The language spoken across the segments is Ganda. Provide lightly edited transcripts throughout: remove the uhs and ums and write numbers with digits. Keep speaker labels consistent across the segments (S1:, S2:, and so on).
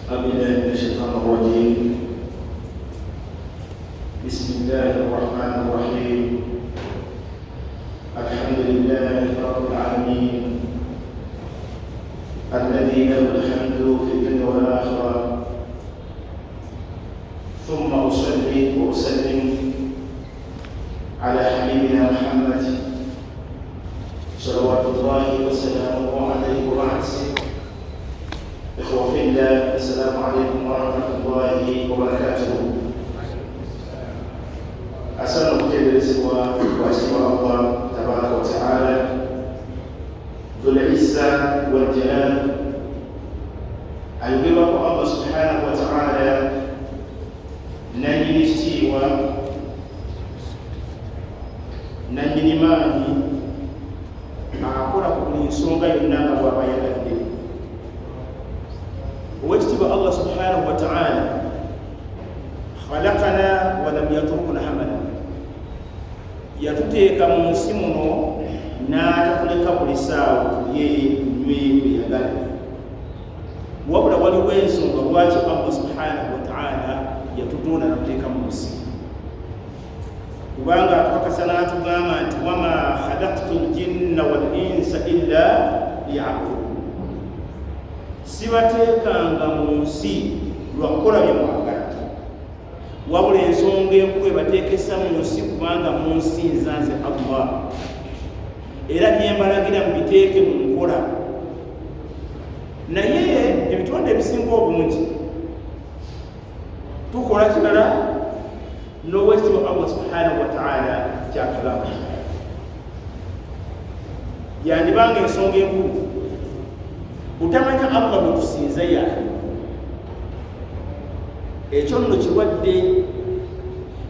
S1: بالله من الشيطان الرجيم. بسم الله الرحمن الرحيم. الحمد لله رب العالمين الذي له الحمد في الدنيا والآخرة، ثم أصلي وأسلم على حبيبنا محمد صلوات الله وسلامه عليه وبعد. إخوة في الله، السلام عليكم ورحمة الله وبركاته. أسأل الله سوى وأسوى الله تبارك وتعالى ذو العزة والجلال أن يبارك الله سبحانه وتعالى نجني استيوى نجني ماني أقول لكم سونغا ينام وبايا واجتب الله سبحانه وتعالى خلقنا ولم يتركنا هملا. yatuteeka mu nsi muno n'atakuleka buli saawa tulye tunywe tweyagala, wabula waliwo ensonga lwaki Allah subhanahu wa ta'ala yatutonda natuteeka mu nsi. Kubanga atukakasa n'atugamba nti wama khalaqtu ljinna wal insa illa liya'budun, sibateekanga mu nsi lwakukola bye mwagala, wabula ensonga enkulu ebateekesa mu nsi kubanga mu nsi nzanze Allah, era byembalagira mubiteeke mu nkola. Naye ebitonde ebisinga obungi tukola kirala n'owekitiibwa Allah subhanahu wa ta'ala kyakalamu. Yandibanga ensonga enkulu butamanya Allah bwe tusinza yaali, ekyo nno kirwadde,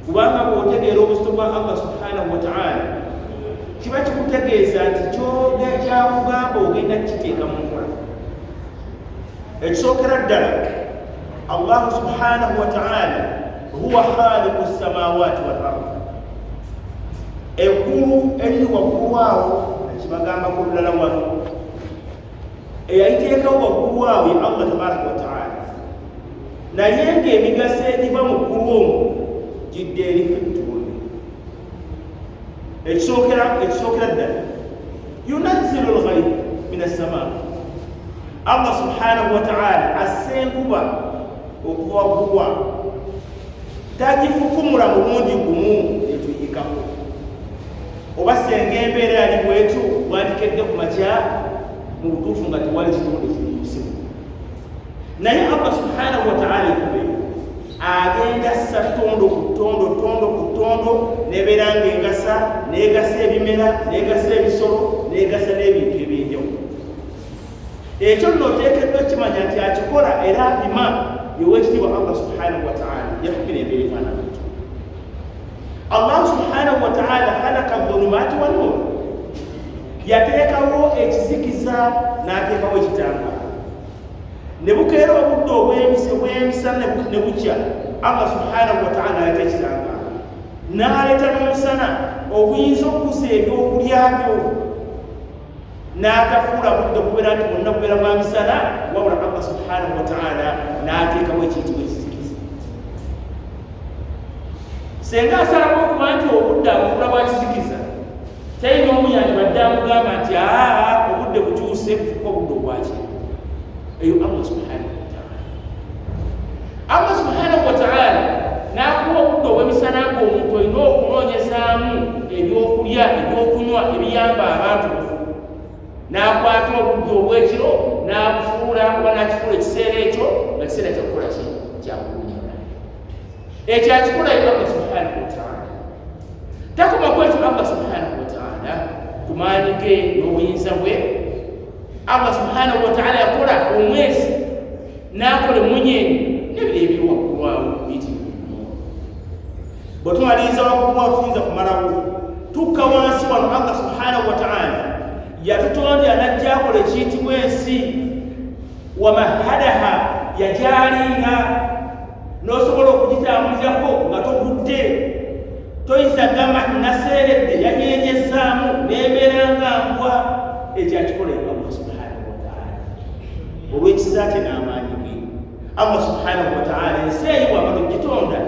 S1: kubanga bw'otegeera obuzito bwa Allah subhanahu wa ta'ala kiba kikutegeeza nti kyakugamba ogenda kukiteeka mu nkola. Ekisookera ddala, Allah subhanahu wa ta'ala huwa khaliqu samawati wal ard, eggulu eriri waggulu awo ekibagamba ku lulala wano, eyayiteekawo waggulu awo ye Allah tabaraka wa ta'ala, naye ng'emigaso egiva mu ggulu omwo gidde eri fituuni. Ekisookera ddala, yunazzilu al-ghayth min as-samaa, Allah subhanahu wa ta'ala assa enkuba okuva waggulu, tagifukumula mulundi gumu etuyikako, oba senga embeera yali bwetyo bwandikedde ku makya mu butuufu nga tewali kitonde kimusimu. Naye Allah subhanahu wa ta'ala ekube agenda assa ttondo ku ttondo ttondo ku ttondo, nebeera ng'egasa, negasa ebimera, negasa ebisolo, negasa n'ebintu ebyenjawulo. Ekyo nno oteekeddwa kimanya nti akikola era apima. Yowekitiibwa Allah subhanahu wa ta'ala yakubira embeera efaanana etyo. Allah subhanahu wa ta'ala khalaqa dhulumaati wan nur, yateekawo ekizikiza n'ateekawo ekitangaala. Ne bukeera obudde obw'emisana ne bukya, Allah subhanahu wa ta'ala aleta ekitangaala, n'aleeta n'omusana oguyinza okukusa ebyokulya byo, n'atafuula budde okubeera nti bonna bubeera bwa misana, wabula Allah subhanahu wa ta'ala n'ateekawo ekiyitibwa ekizikiza. Senga asalawo okuba nti obudde abufuula bwa kizikiza, talina omuyanja badde amugamba nti obudde bukyuse bufuuka obudde obwaki. Eyo Allah subhanahu wa ta'ala. Allah subhanahu wa ta'ala n'akuwa obudde obw'emisana ng'omuntu olina okunoonyezaamu ebyokulya ebyokunywa ebiyamba abantu, n'akwata obudde obw'ekiro n'abufuula oba n'akifuula ekiseera ekyo nga kiseera kyakukola ki kyakuwummula. Ekyo akikola ye Allah subhanahu wa ta'ala. Takoma ku ekyo Allah subhanahu wa ta'ala ku maanyi ge n'obuyinza bwe. Allah subhanahu wa ta'ala yakola omwezi, n'akola emunyenyi n'ebiro ebiri waggulu awo biyitibwa. Bwe tumaliriza waggulu awo tuyinza kumalawo, tukka wansi wano Allah subhanahu wa ta'ala yatutonda n'ajja akola ekiyitibwa ensi, wamahadaha, yajalinga n'osobola okugitambulirako nga togudde. Toyinza gamba naseeredde, yanyenyezaamu n'embeera nga mbwa. Ekyo akikola Allah subhanahu wa ta'ala olw'ekisa kye n'amaanyi ge. Allah subhanahu wa ta'ala enseeyi wamala gitonda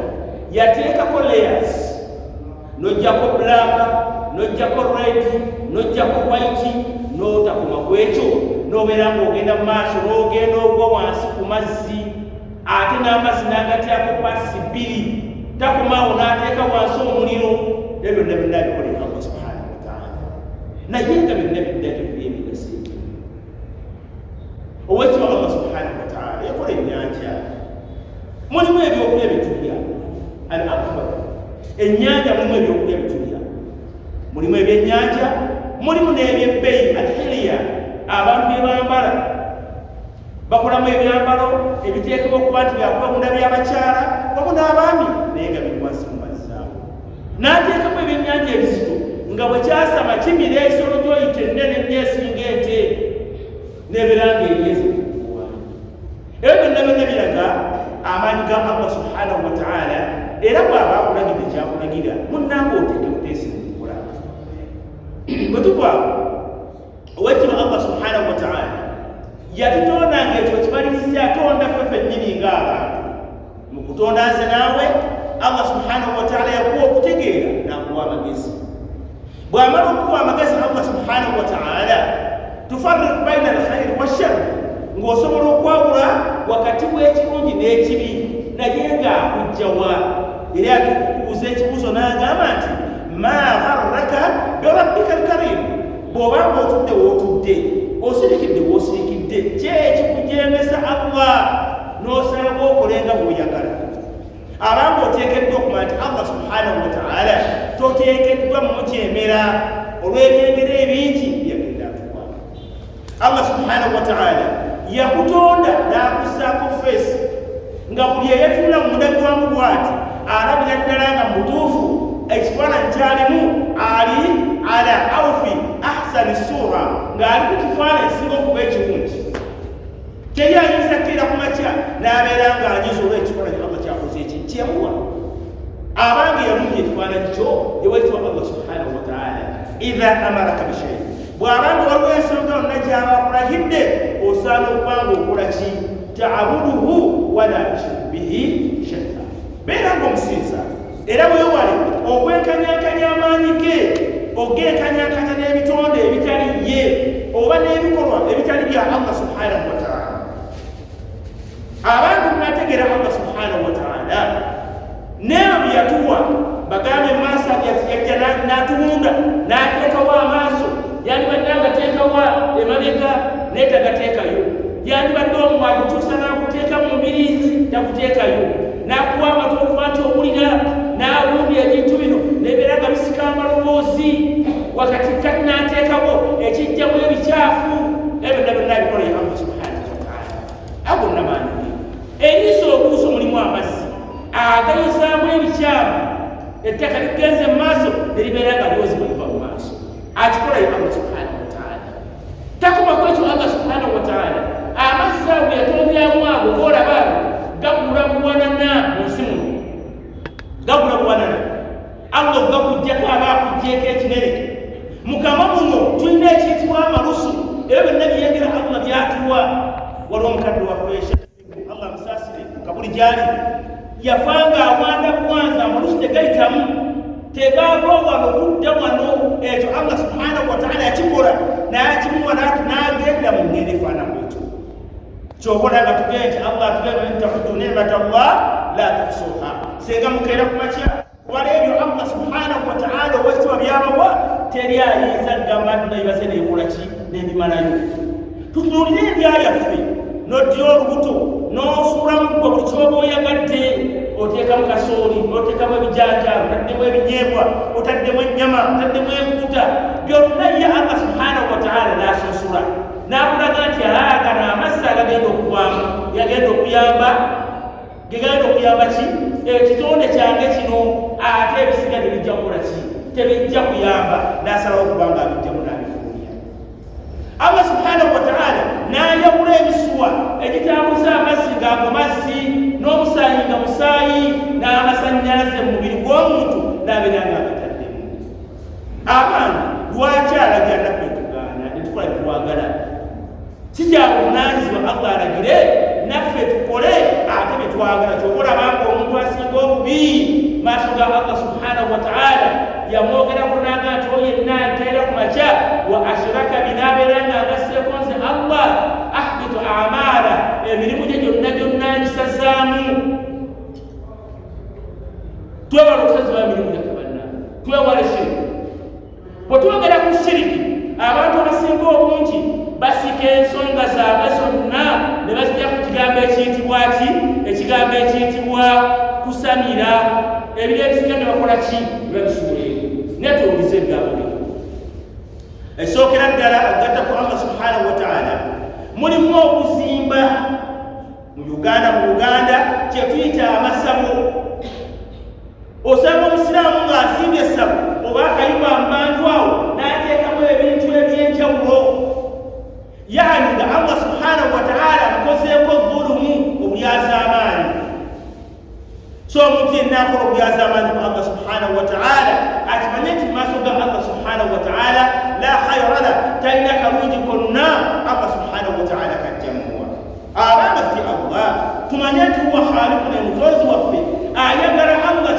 S1: yateekako layers nojjako black nojjako red nojjako white notakoma kwekyo nobeera ng'ogenda mu maaso n'ogenda ogwa wansi ku mazzi ate n'amazzi n'agatyako paasi bbiri takomaawo n'ateeka wansi omuliro ebyo byonna byonna bikolera Allah subhanahu wa ta'ala naye nga byonna byonna by'emigaso owekitiibwa Allah subhanahu wa ta'ala yakola ennyanja mulimu ebyokulya bitulya al akbar ennyanja mulimu ebyokulya bitulya mulimu ebyennyanja mulimu n'ebyebbeeyi alhiliya abantu bye bambala bakolamu ebyambalo ebiteekebwa okuba nti byakwewunda by'abakyala wamu n'abaami naye nga biri wansi mu mazzi awo n'ateekamu ebyennyanja ebizito nga bwe kyasama kimira ensolo gy'oyita ennene nyesinga ente n'ebiranga ebyezi kukuwa ebyo byonna byonna biraga amaanyi ga Allah subhanahu wa ta'ala era bw'aba akulagidde kyakulagira munnanga oteeke buteesi mu kukola bwe tuva owekitiibwa Allah subhanahu wa ta'ala yatutonda ng'ekyo kimaliriza atonda ffe ffennyini ng'abantu mu kutonda nze naawe Allah subhanahu wa ta'ala yakuwa okutegeera n'akuwa amagezi bw'amala okuwa amagezi Allah subhanahu wa ta'ala tufarriqu baina alkhairi washarri ng'osobola okwawula wakati w'ekirungi n'ekibi naye ng'akujjawa era atukubuuza ekibuuzo n'agamba nti ma gharraka birabbika alkarim bw'obanga otudde wootudde osirikidde woosirikidde kyekikujemesa Allah n'osalaga okolenga bw'oyagala abanga oteekeddwa okumanya nti Allah subhanahu wa ta'ala toteekeddwa mumukyemera olw'ebyengero ebingi byagenda atuwa Allah subhanahu wa ta'ala yakutonda n'akussaako feesi nga buli eyetunula mu mudabirwamu bw'ati alabira ddala nga mutuufu ekifaananyi kyalimu ali ala awfi ahsani sura ng'ali ku kifaananyi singa okuba ekirungi teri ayinza kkeera ku makya n'abeera ng'anyiza olw'ekifaananyi Allah kyakoze eki kyemuwa abanga yalungi ekifaananyi kyo ewekitiibwa Allah subhanahu wa ta'ala idha amaraka bishayi bw'abanga waliwo ensonga yonna gy'aba akulagidde osaana okubanga okola ki ta'buduhu wala tushriku bihi shay'a beera ng'omusinza era weewale okwekanyakanya amaanyi ge ogekanyakanya n'ebitonde ebitali ye oba n'ebikolwa ebitali bya Allah subhanahu wa ta'ala abantu nategeera Allah subhanahu wa ta'ala neyo byeyatuwa bagambe maaso yajja n'atuwunda n'ateekawo amaaso yandibadde agateekawa emabega naye tagateekayo yandibadde omu agukyusa n'aguteeka mu mubiriizi taguteekayo n'akuwa amatu okuba nti owulira n'awumbya ebintu bino nebeera nga bisika amaloboozi wakati kati n'ateekawo ekijjamu ebicaafu ebyo byonna bikola ya Allah subhanahu wa ta'ala agonna maanyi eriiso obuuso mulimu amazzi agayozaamu ebikyamu ettaka ligenze mu maaso neribeera nga lyozibwa liva mu maaso akikola ya Allah subhanahu wa ta'ala takoma kwekyo Allah subhanahu wa ta'ala amazzi ago yatondyamu ago goolaba gagulabuwanana mu nsi muno gagulabuwanana Allah gakujjako aba akujjeeko ekinene mukama muno tulina ekiyitibwa amalusu ebyo byonna byengera Allah byatuwa waliwo omukadde waffe Allah musaasire kabuli gyali yafanga awanda buwanza amalusu tegayitamu tegaava wano kudda wano ekyo Allah subhanahu wa ta'ala yakikola n'akimuwa n'agenda mu ngeri efaanamu ekyo kyobola nga tugende nti Allah atugenda in ta'uddu ni'mata Allah la tuhsuha senga mukeera ku makya kubala ebyo Allah subhanahu wa ta'ala owekitiibwa byabawa teri ayinza kugamba nti nayibaze neekola ki n'ebimalayo tutunuulire ebya yaffe n'odya olubuto n'osuula muggo buli kyoba oyagadde oteekamu kasooli oteekamu ebijanjaalo otaddemu ebinyeebwa otaddemu ennyama otaddemu enkuta byonna ye Allah subhanahu wa ta'ala n'asunsula n'akulaga nti gano amazzi agagenda okuvaamu yagenda okuyamba gegenda okuyamba ki ekitonde kyange kino ate ebisiga tebijja kukola ki tebijja kuyamba n'asalawo okubanga abijjamu n'abifulumya Allah subhanahu wa ta'ala n'ayawula emisuwa egitambuza amazzi ng'ago mazzi n'omusaayi nga musaayi n'amasannyalaze mu mubiri gw'omuntu n'abeera ng'agataddemu abaana lwaki alagira naffe tugaana netukola tetwagala si kyabuvunaanyizibwa Allah alagire naffe tukole twagala kyokola bange omuntu asinga obubi maaso ga Allah subhanahu wa ta'ala yamwogera kunaga nti oyo yenna ateera ku makya wa ashraka binabeera nga agasseeko nze Allah ahbitu amala emirimu gye gyonna ngisazaamu. twewala okusazi wa mirimu gyaffe banna twewala shiriki. bwe twogera ku shiriki abantu abasinga obungi basika ensonga zaabwe zonna ne bazija ku kigambo ekiyitibwa ki ekigambo ekiyitibwa kusamira ebiro ebisika ne bakola ki babisuula naye twongeza ebigambo bino. Ekisookera ddala okugatta ku Allah subhanahu wa ta'ala mulimu okuzimba mu Uganda kye tuyita amasabo. Osanga omusiraamu ng'azimbye essabo oba akayumba mbanju awo n'ateekamu ebintu ebyenjawulo, yaani nga Allah subhanahu wa ta'ala amukozeeko dhulumu obulyazaamaanyi. So omuntu yenna akola obulyazaamaanyi ku Allah subhanahu wa ta'ala akimanye nti mu maaso ga Allah subhanahu wa ta'ala la khayra la, talina kalungi konna Allah subhanahu wa ta'ala kajjamuwa. Abanga fti Allah tumanye nti huwa khaliquna omutozi waffe ayagala Allah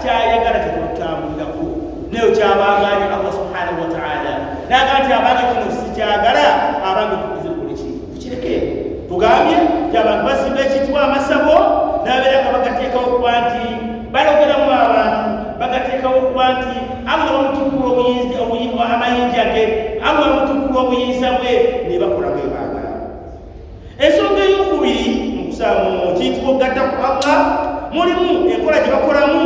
S1: kyayagala kyetutambulirako nayo kyabagaanye Allah subhanahu wa ta'ala naga nti abanga kino sikyagala abanga tukizekole tukireke tugambye nti abantu basimba ekitibwa amasabo nabeera nga bagateekawo okuba nti balogeramu abantu bagateekawo okuba nti Allah bamutukkula obuyinza amayinja ge Allah bamutukkula obuyinza bwe ne bakola bwe baagala. Ensonga ey'okubiri mukusaamu kiyitibwa okugatta ku Allah mulimu enkola gye bakolamu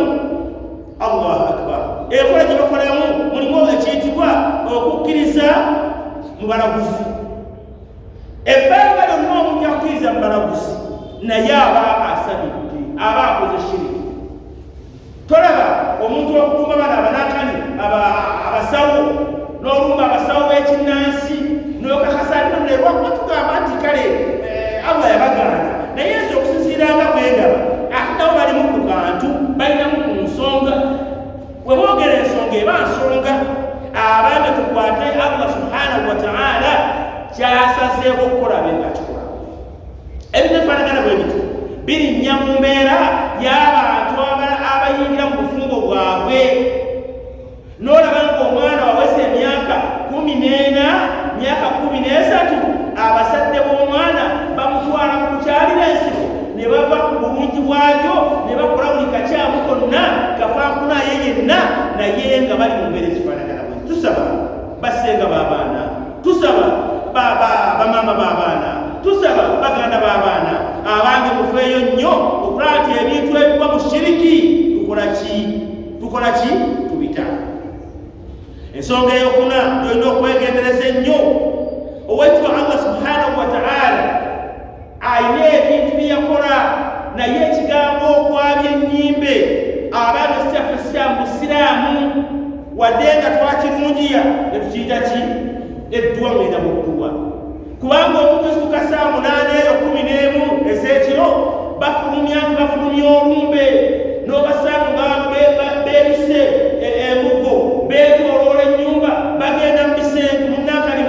S1: Allahu akbar, enkola gye bakolamu mulimu ekiyitibwa okukkiriza mu balaguzi. Ebbanga lyonna omuntu akkiriza mu balaguzi naye aba asabidde, aba akoze shiriki. Tolaba omuntu okulumba bana abanakani abasawo n'olumba abasawo b'ekinnansi n'okakasa nolwakuba tugamba nti kale Allah yabagaana naye nze okusinziiranga bwendaba ate nabo balimu ku kantu balinamu ku nsonga. We boogera ensonga eba nsonga abange tukwate Allah subhanahu wa ta'ala kyasazeeko okukola benga kikola. Ebintu ebifaanagana bwe biti birinnya mu mbeera y'abantu abayingira mu bufumbo bwabwe. N'olaba ng'omwana wawesa emyaka 14 myaka 13 abazadde b'omwana bamutwala mu kukyalira ensiko ne bava ku bulungi bwalyo ne bakola buli kakyamu konna kafaakunaye yenna naye nga bali mu mbeera ezifaanagana bwe. Tusaba basenga b'abaana, tusaba bamaama b'abaana, tusaba baganda b'abaana abange mufeeyo nnyo okulaba nti ebintu ebigwa mu shiriki tukola ki tubita. Ensonga eyokuna tulina okwegendereza ennyo. Owekitibwa Allah subhanahu wa ta'ala ayina ebintu byeyakola naye ekigambo okwabya ennyimbe abantu sitaffe siramu busiraamu wadde nga twakirungiya ne tukiyita ki edduwa ngenda mu dduwa. Kubanga omuntu esituka saa 8 eyo 11 ez'ekiro bafulumya nti bafulumya olumbe n'obasanga nga beerise embugo beetooloola ennyumba bagenda mu bisenge munnakali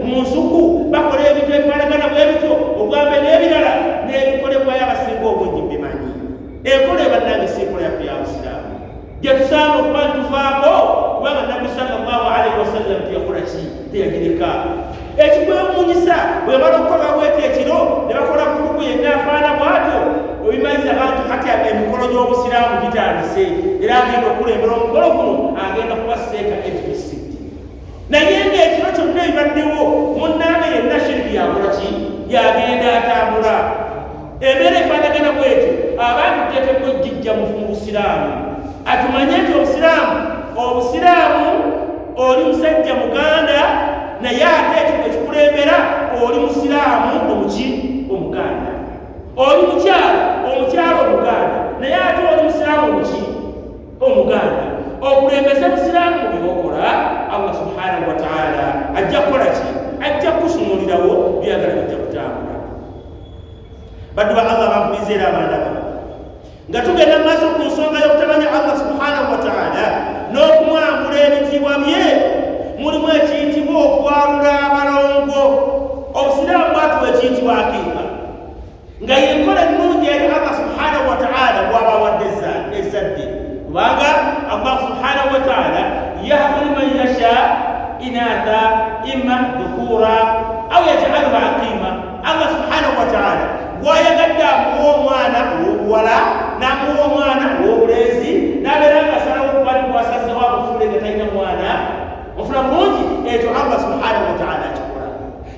S1: mu nsuku bakola ebintu ebifaanagana bwe bityo ogwambe n'ebirala n'ebikolebwayo abasinga obungi mbimanyi. Enkola ebannange si enkola yaffe ya busiraamu gye tusaana okuba nituvaako kubanga nabbi sallallahu alaihi wasallam teyakola ki teyagireka. Ekikwewuunyisa bwe bamala okukola bwete ekiro ne bakola kuluku yenna afaana bw'atyo obimanyiza abantu kati emikolo gy'obusiraamu gitandise era agenda okulembera omukolo guno agenda kubaseeka FBCT. Naye ng'ekiro kyonna ebibaddewo munnange yenna shiriki yakola ki yagenda atambula. Embeera efaanagana bwetyo abantu tuteekeddwa ojjijja mu busiraamu atumanye nti obusiraamu oli musajja muganda naye ate ekikulembera oli musiraamu omuganda, oli omukyalo omuganda naye ate oli musiraamu omuganda. Okulembeza busiraamu mu byokola Allah subhanahu wa ta'ala ajja kukola ki ajja kusumulirawo byagala bijja kutambula. Baddu ba Allah bampuliriza era abaana bano nga tugenda mu maaso ku nsonga y'okutamanya Allah subhanahu wa ta'ala n'okumwambula ebitiibwa bye mulimu ekiyitibwa okwalula abalongo. Obusiraamu bwatuwa ekiyitibwa akiika nga yenkola ennungi eri kubanga Allah subhanahu wa ta'ala yahbu liman yasha inatha imma dhukura aw yaj'aluha aqima. Allah subhanahu wa ta'ala wayagadda muwo mwana obuwala namuwo mwana obulenzi nabeera nga asalawo okubali bwasaza wabufule nga talina mwana ofuna bulungi ekyo Allah subhanahu wa ta'ala akikola.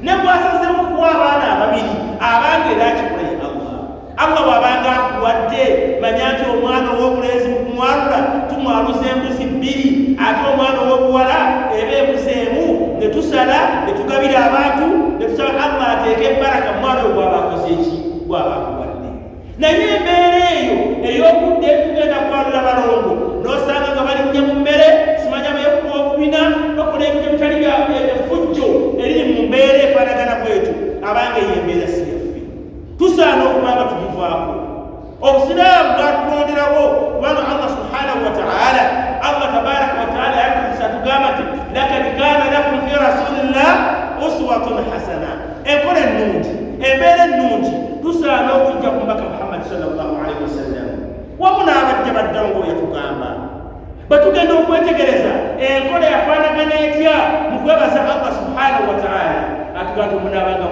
S1: ne bwasazewo okuwa abaana ababiri abange era akikola ye Allah bw'abanga akuwadde manya nti omwana ow'obulenzi mu kumwalula tumwaluza embuzi bbiri ate omwana ow'obuwala eba embuzi emu ne tusala ne tugabira abantu ne tusaba Allah ateeke ebbaraka mu mwana ogwaba akoze eki gwaba akuwadde. naye embeera eyo ey'okudde tugenda kwalula balongo n'osanga nga bali nnye mu mmere simanya beekuba obubina bakola ebintu ebitali bya effujjo eriri mu mbeera efaanagana bwetu abange ey'embeera si tusaana okubanga tugivaako. obusiraamu bwatulonderawo kubanga Allah subhanahu wa ta'ala Allah tabaraka wa ta'ala yakisa tugamba nti lakad kana lakum fi rasulillah uswatun hasana. enkola ennungi embeera ennungi tusaana okujja ku mbaka Muhammad sallallahu alaihi wasallam wamu n'abajja baddango yatugamba batugenda okwetegereza enkola yafaanagana etya mu kwebaza Allah subhanahu wa ta'ala atugamba munabanga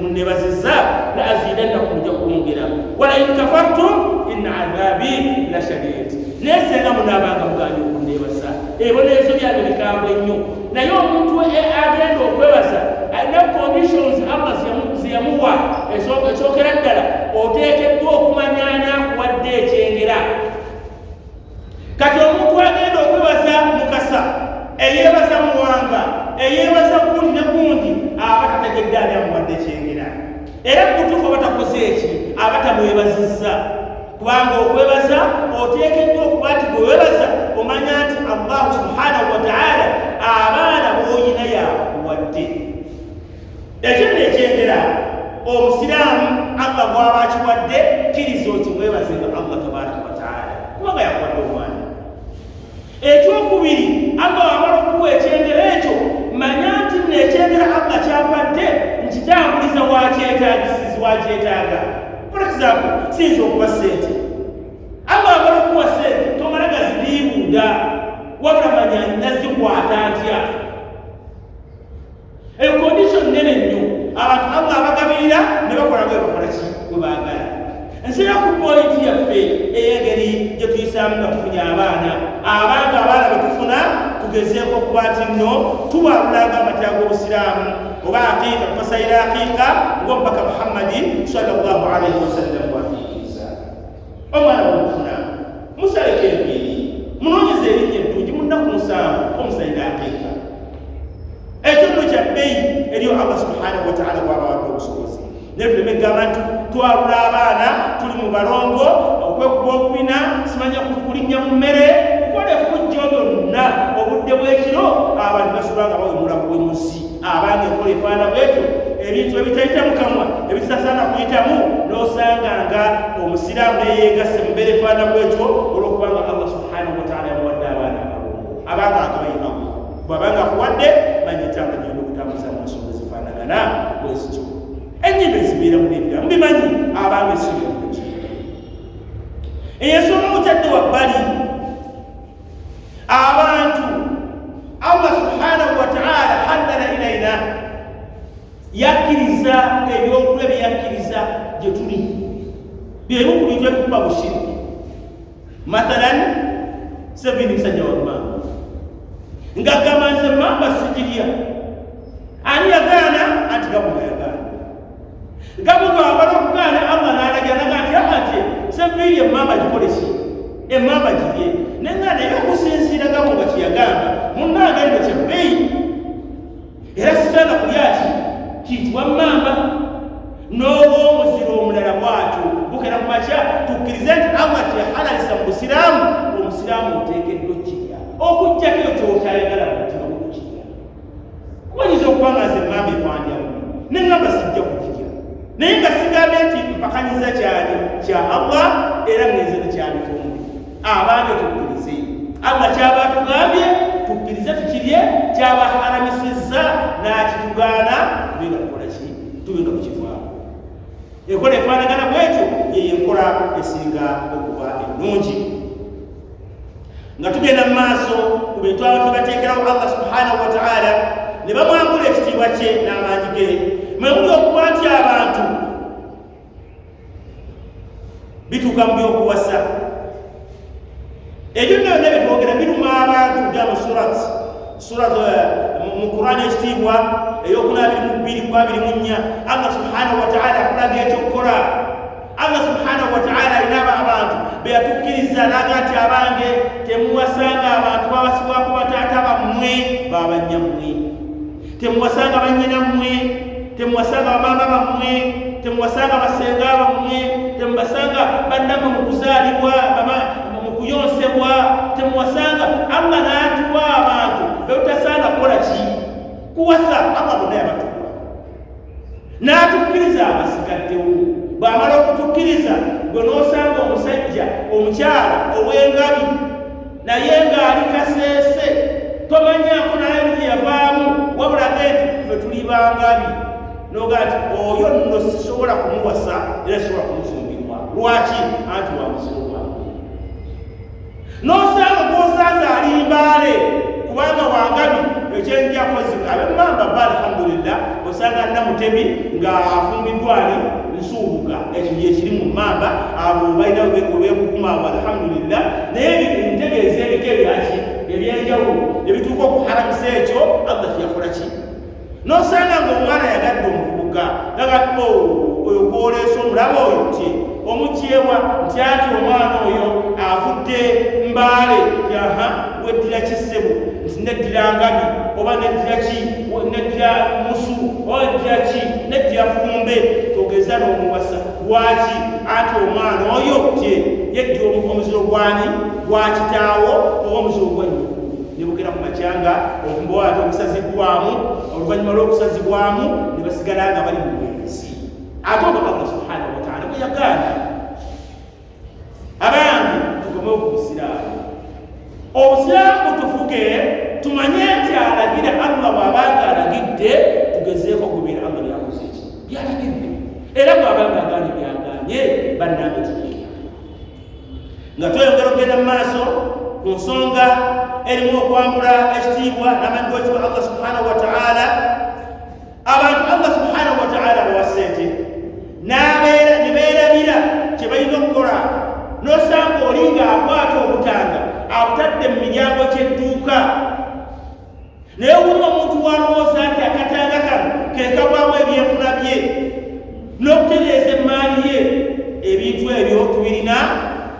S1: munnebazizza la azidannakum nja kwongera wala in kafartum inna adhabi la shadid. naye senga munabanga muganye okunnebaza ebibonerezo byange bikambwe nnyo naye omuntu agenda okwebaza alina conditions Allah ziyamuwa ekyokera ddala oteekeddwa okumanyanya akuwadde ekyengera. kati omuntu agenda okwebaza mukasa eyeebaza muwanga eyeebaza gundi ne gundi aba tategedde ani amuwadde ekyengera era mutuufu abatakoze eki aba tamwebazizza kubanga okwebaza oteekeddwa okuba nti bwewebaza omanya nti Allah subhanahu wa ta'ala abaana b'oyina yakuwadde. ekyo nekyengera omusiraamu Allah bw'aba akiwadde kkiriza okimwebazenga Allah tabaraka wa ta'ala kubanga yakuwadde omwana. ekyokubiri Allah wamala okuwa ekyengera ekyo manya nti nekyengera Allah kyapadde nkitambuliza wakyetagisizi wakyetaaga. for example siyinza okuba sente Allah wamala okuwa sente tomala gazidiibuuda wabula manya nazikwata ntya. eyo condition nene nnyo abantu Allah abagabirira ne bakola bwe bakola ki bwe baagala. nsira ku pointi yaffe ey'engeri gye tuyisaamu nga tufunye abaana abaana betufuna tugezeeko okuba nti nno tuwabulanga amatya g'obusiraamu oba aqiika tupasayira aqiika ng'omubaka Muhammadi sallallahu alaihi wasallam bwafiikiriza. omwana bwemufuna musaleko enviiri munoonyeza erinnya eddungi mu nnaku 7 omusayira aqiika. ekyo nno kya bbeeyi eriyo Allah subhanahu wa ta'ala bw'abawadde obusobozi. nebuleme gamba nti twalula abaana tuli mu balongo okwekuba okubina simanya kulinnya mu mmere kukola effujjo byonna obudde bw'ekiro abantu basula nga bawemula bwemusi abange enkola efaana bwetyo ebintu ebitayita mu kamwa ebitasaana kuyitamu n'osanga nga omusiraamu neyeegase mu mbeera efaana bwetyo olw'okubanga Allah subhanahu wa ta'ala yamuwadde abaana abalongo abanga agabaye Allah bw'abanga akuwadde manyitanga gyonna okutambuza mu nsonga zifaanagana bwezityo. enyimba ezibeera mu nebiramu bimanyi abange sibyoki eyensonga mutadde wabbali abantu Allah subhanahu wa ta'ala haddana ilaina yakkiriza ebyokula byeyakkiriza gye tuli byemu ku bintu ebikuba bushiriki. mathalan sevini musajja wammamba ng'agamba nze mamba sijirya ani yagaana anti gabuga yagaana gabuga wabala okugaana Allah n'alaganaga nti ate seviri emmamba gikole ki emmamba girye nenga naye okusinziira gabuga kyeyagamba munnange nno kyebbeeyi era sitaana kulyaki kiyitibwa mmamba n'ow'omuziro omulala bwatyo bukera ku makya tukkirize nti Allah kyehalalisa mu busiraamu omusiraamu oteekeddwa kirya okujjako eyo kyotayagala mu mutima gwokukirya kubanyiza okubanga nze emmamba efaanyamu neŋŋamba sijja kukirya naye nga sigambye nti mpakanyiza kyali kya Allah era ngenze nekyabitonde abange tukkirize Allah kyaba tugambye tukkirize tukirye kyaba haramisizza n'akitugaana tubenga tukola ki tubenga tukivaamu. enkola efaanagana bwetyo yeyo enkola esinga okuba ennungi. nga tugenda mu maaso ku bintu abantu bateekerawo Allah subhanahu wa ta'ala ne bamwambula ekitiibwa kye n'amaanyi ge mwe muli okuba nti abantu bituuka mu by'okuwasa ebyo byonna bitwogera biruma abantu bya mu surat mu Qur'an ekitiibwa ey'okunabiri Allah subhanahu wa ta'ala akulaga ekyokukola Allah subhanahu wa ta'ala inaba abantu beyatukkiriza naga nti abange temuwasanga abantu bawasibwako bataata bammwe babanyammwe temuwasanga bannyina mmwe temuwasanga bamama bammwe temuwasanga basenga bammwe temuwasanga bannammwe mu kuzaalibwa mu kuyonsebwa temuwasanga Allah n'atuwa abantu betasaana kukola ki kuwasa Allah bonna yabatuwa n'atukkiriza abasigaddewo bw'amala okutukkiriza gwe n'osanga omusajja omukyala ow'engabi naye ng'ali kaseese tomanyako naye bye yavaamu wabula genti ffe tuli bangabi noga nti oyo nno sisobola kumuwasa era sisobola kumufumbirwa lwaki anti wa muzibu gwange n'osanga gwosanze ali mbaale kubanga wangabi ekyenjakozi abemmamba ba alhamdulillah osanga namutemi nga afumbiddwali nsuubuka ekyo kyekiri mu mamba abo balina obekukuma abo alhamdulillah naye ntegeeza ebika ebyaki ebyenjawulo ebituuka okuharamisa ekyo Allah kyakola ki n'osanga ng'omwana yagadde omuvubuka naga oyo gwoleesa omulaba oyo nti omukyewa nti ati omwana oyo avudde mbaale yaha weddira kisebo nti neddira ngabi oba neddira ki neddira musu oba neddira ki neddira fumbe togeza n'omuwasa lwaki ati omwana oyo tye yeddira omuziro gwani gwa kitaawo oba omuziro gwanyu nebukera ku makyanga okumba ate okusaziddwamu oluvannyuma lw'okusazibwamu ne basigala nga bali mu bwenzi ate oba Allah subhanahu wa ta'ala bwe yagaana abange tugome okubusiraamu obusiraamu tufuge tumanye nti alagira Allah bw'abanga alagidde tugezeeko okubeera Allah byakoze ki byalagidde era bw'abanga agaanye byagaanye bannange tuyiga nga tweyongera okugenda mu maaso ku nsonga erimu okwambula ekitiibwa n'amanyi g'ekitiibwa Allah subhanahu wa ta'ala abantu Allah subhanahu wa ta'ala bawa ssente ne beerabira kye balina okukola n'osanga oli ng'akwata obutanga abutadde mu miryango ky'edduuka naye wulira omuntu walowooza nti akatanga kano ke kavaamu ebyenfuna bye n'okutereeza emmaali ye ebintu ebyo tubirina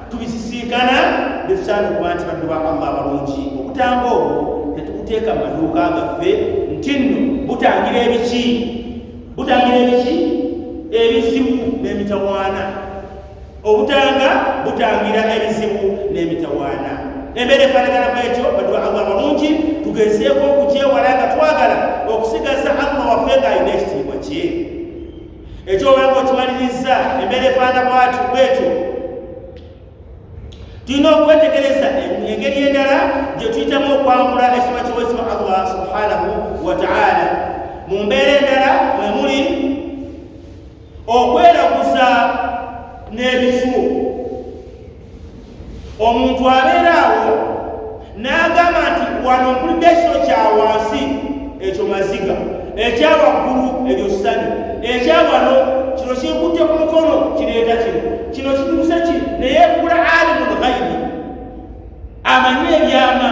S1: tubisisinkana netusaana okuba nti baddu ba Allah abalungi obutanga obwo tetukuteeka mu maduuka gaffe nti nno butangira ebiki ebizibu n'emitawaana obutanga butangira ebizibu n'emitawaana embeera efaanagana bwetyo baddu ba Allah abalungi tugezeeko okukyewala nga twagala okusigaza Allah waffe ng'alina ekitiibwa kye ekyo obanga okimaliriza embeera efaanana bwetyo tulina okwetegereza engeri endala gye tuyitamu okwambula ekitiibwa ky'owekitiibwa Allah subhanahu wa ta'ala mu mbeera endala mwe muli okweraguza n'ebisuo omuntu abeeraawo n'agamba nti wano mpulidde ekiro kya wansi ekyo maziga ekyawaggulu eryo ssanyu ekyawano kino kinkutte ku mukono kireeta kino kituuse ki neyeekula alimul ghaibi amanyi ebyama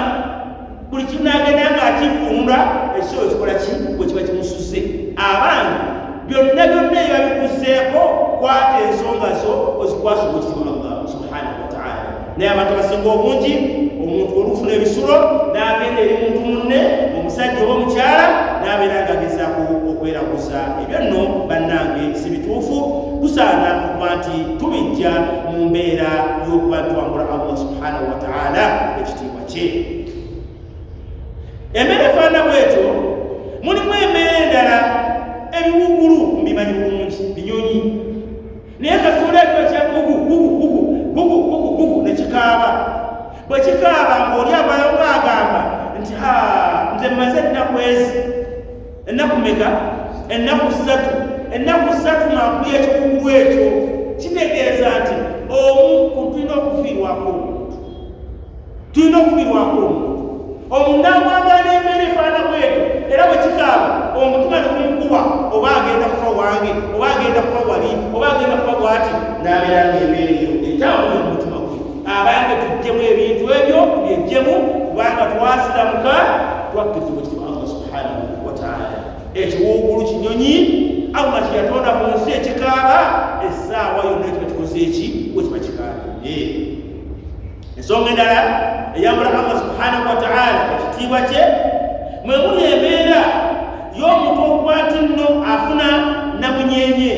S1: buli kinaagenda ng'akifunda ekisolo kikola ki bwe kiba kimusuze abange byonna ebyo bikuzeeko kwata ensonga zo ozikwasa obwekitiibwa Allah subhanahu wa ta'ala naye abantu abasinga obungi omuntu olufuna ebisulo n'agenda eri muntu munne omusajja oba omukyala n'abeera ng'agezaako okweraguza ebyo nno bannange si bituufu tusaana okuba nti tubijja mu mbeera y'okuba twambula Allah subhanahu wa ta'ala ekitiibwa kye embeera efaanana bwetyo mulimu embeera endala ebiwugulu mbimanyi bulungi binyonyi naye kasula ekyo kya gugu nekikaaba bwe kikaaba ng'oli abayo ng'agamba nti nze mmaze ennaku meka ennaku ssatu mankuli ekikugu ekyo kitegeeza nti omu tulina okufiirwako omuntu tulina okufirwako omuntu amwagala embeera efaana bweto era bwe kikaaba omutima ne gumukuba oba agenda kufa wange oba agenda kufa wali oba agenda kufa bwati n'abeera ng'embeera eyo etambula mu mutima gwe abange tujjemu ebintu ebyo byejjemu kubanga twasiramuka twakkiriza ekitiibwa Allah subhanahu wa ta'ala ekiwuugulu kinyonyi Allah kye yatonda mu nsi ekikaaba essaawa yonna ekiba kikoze eki bwe kiba kikaabidde ensonga endala eyambula Allah subhanahu wa ta'ala ekitiibwa kye mwe muli embeera y'omuntu okuba nti nno afuna namunyenye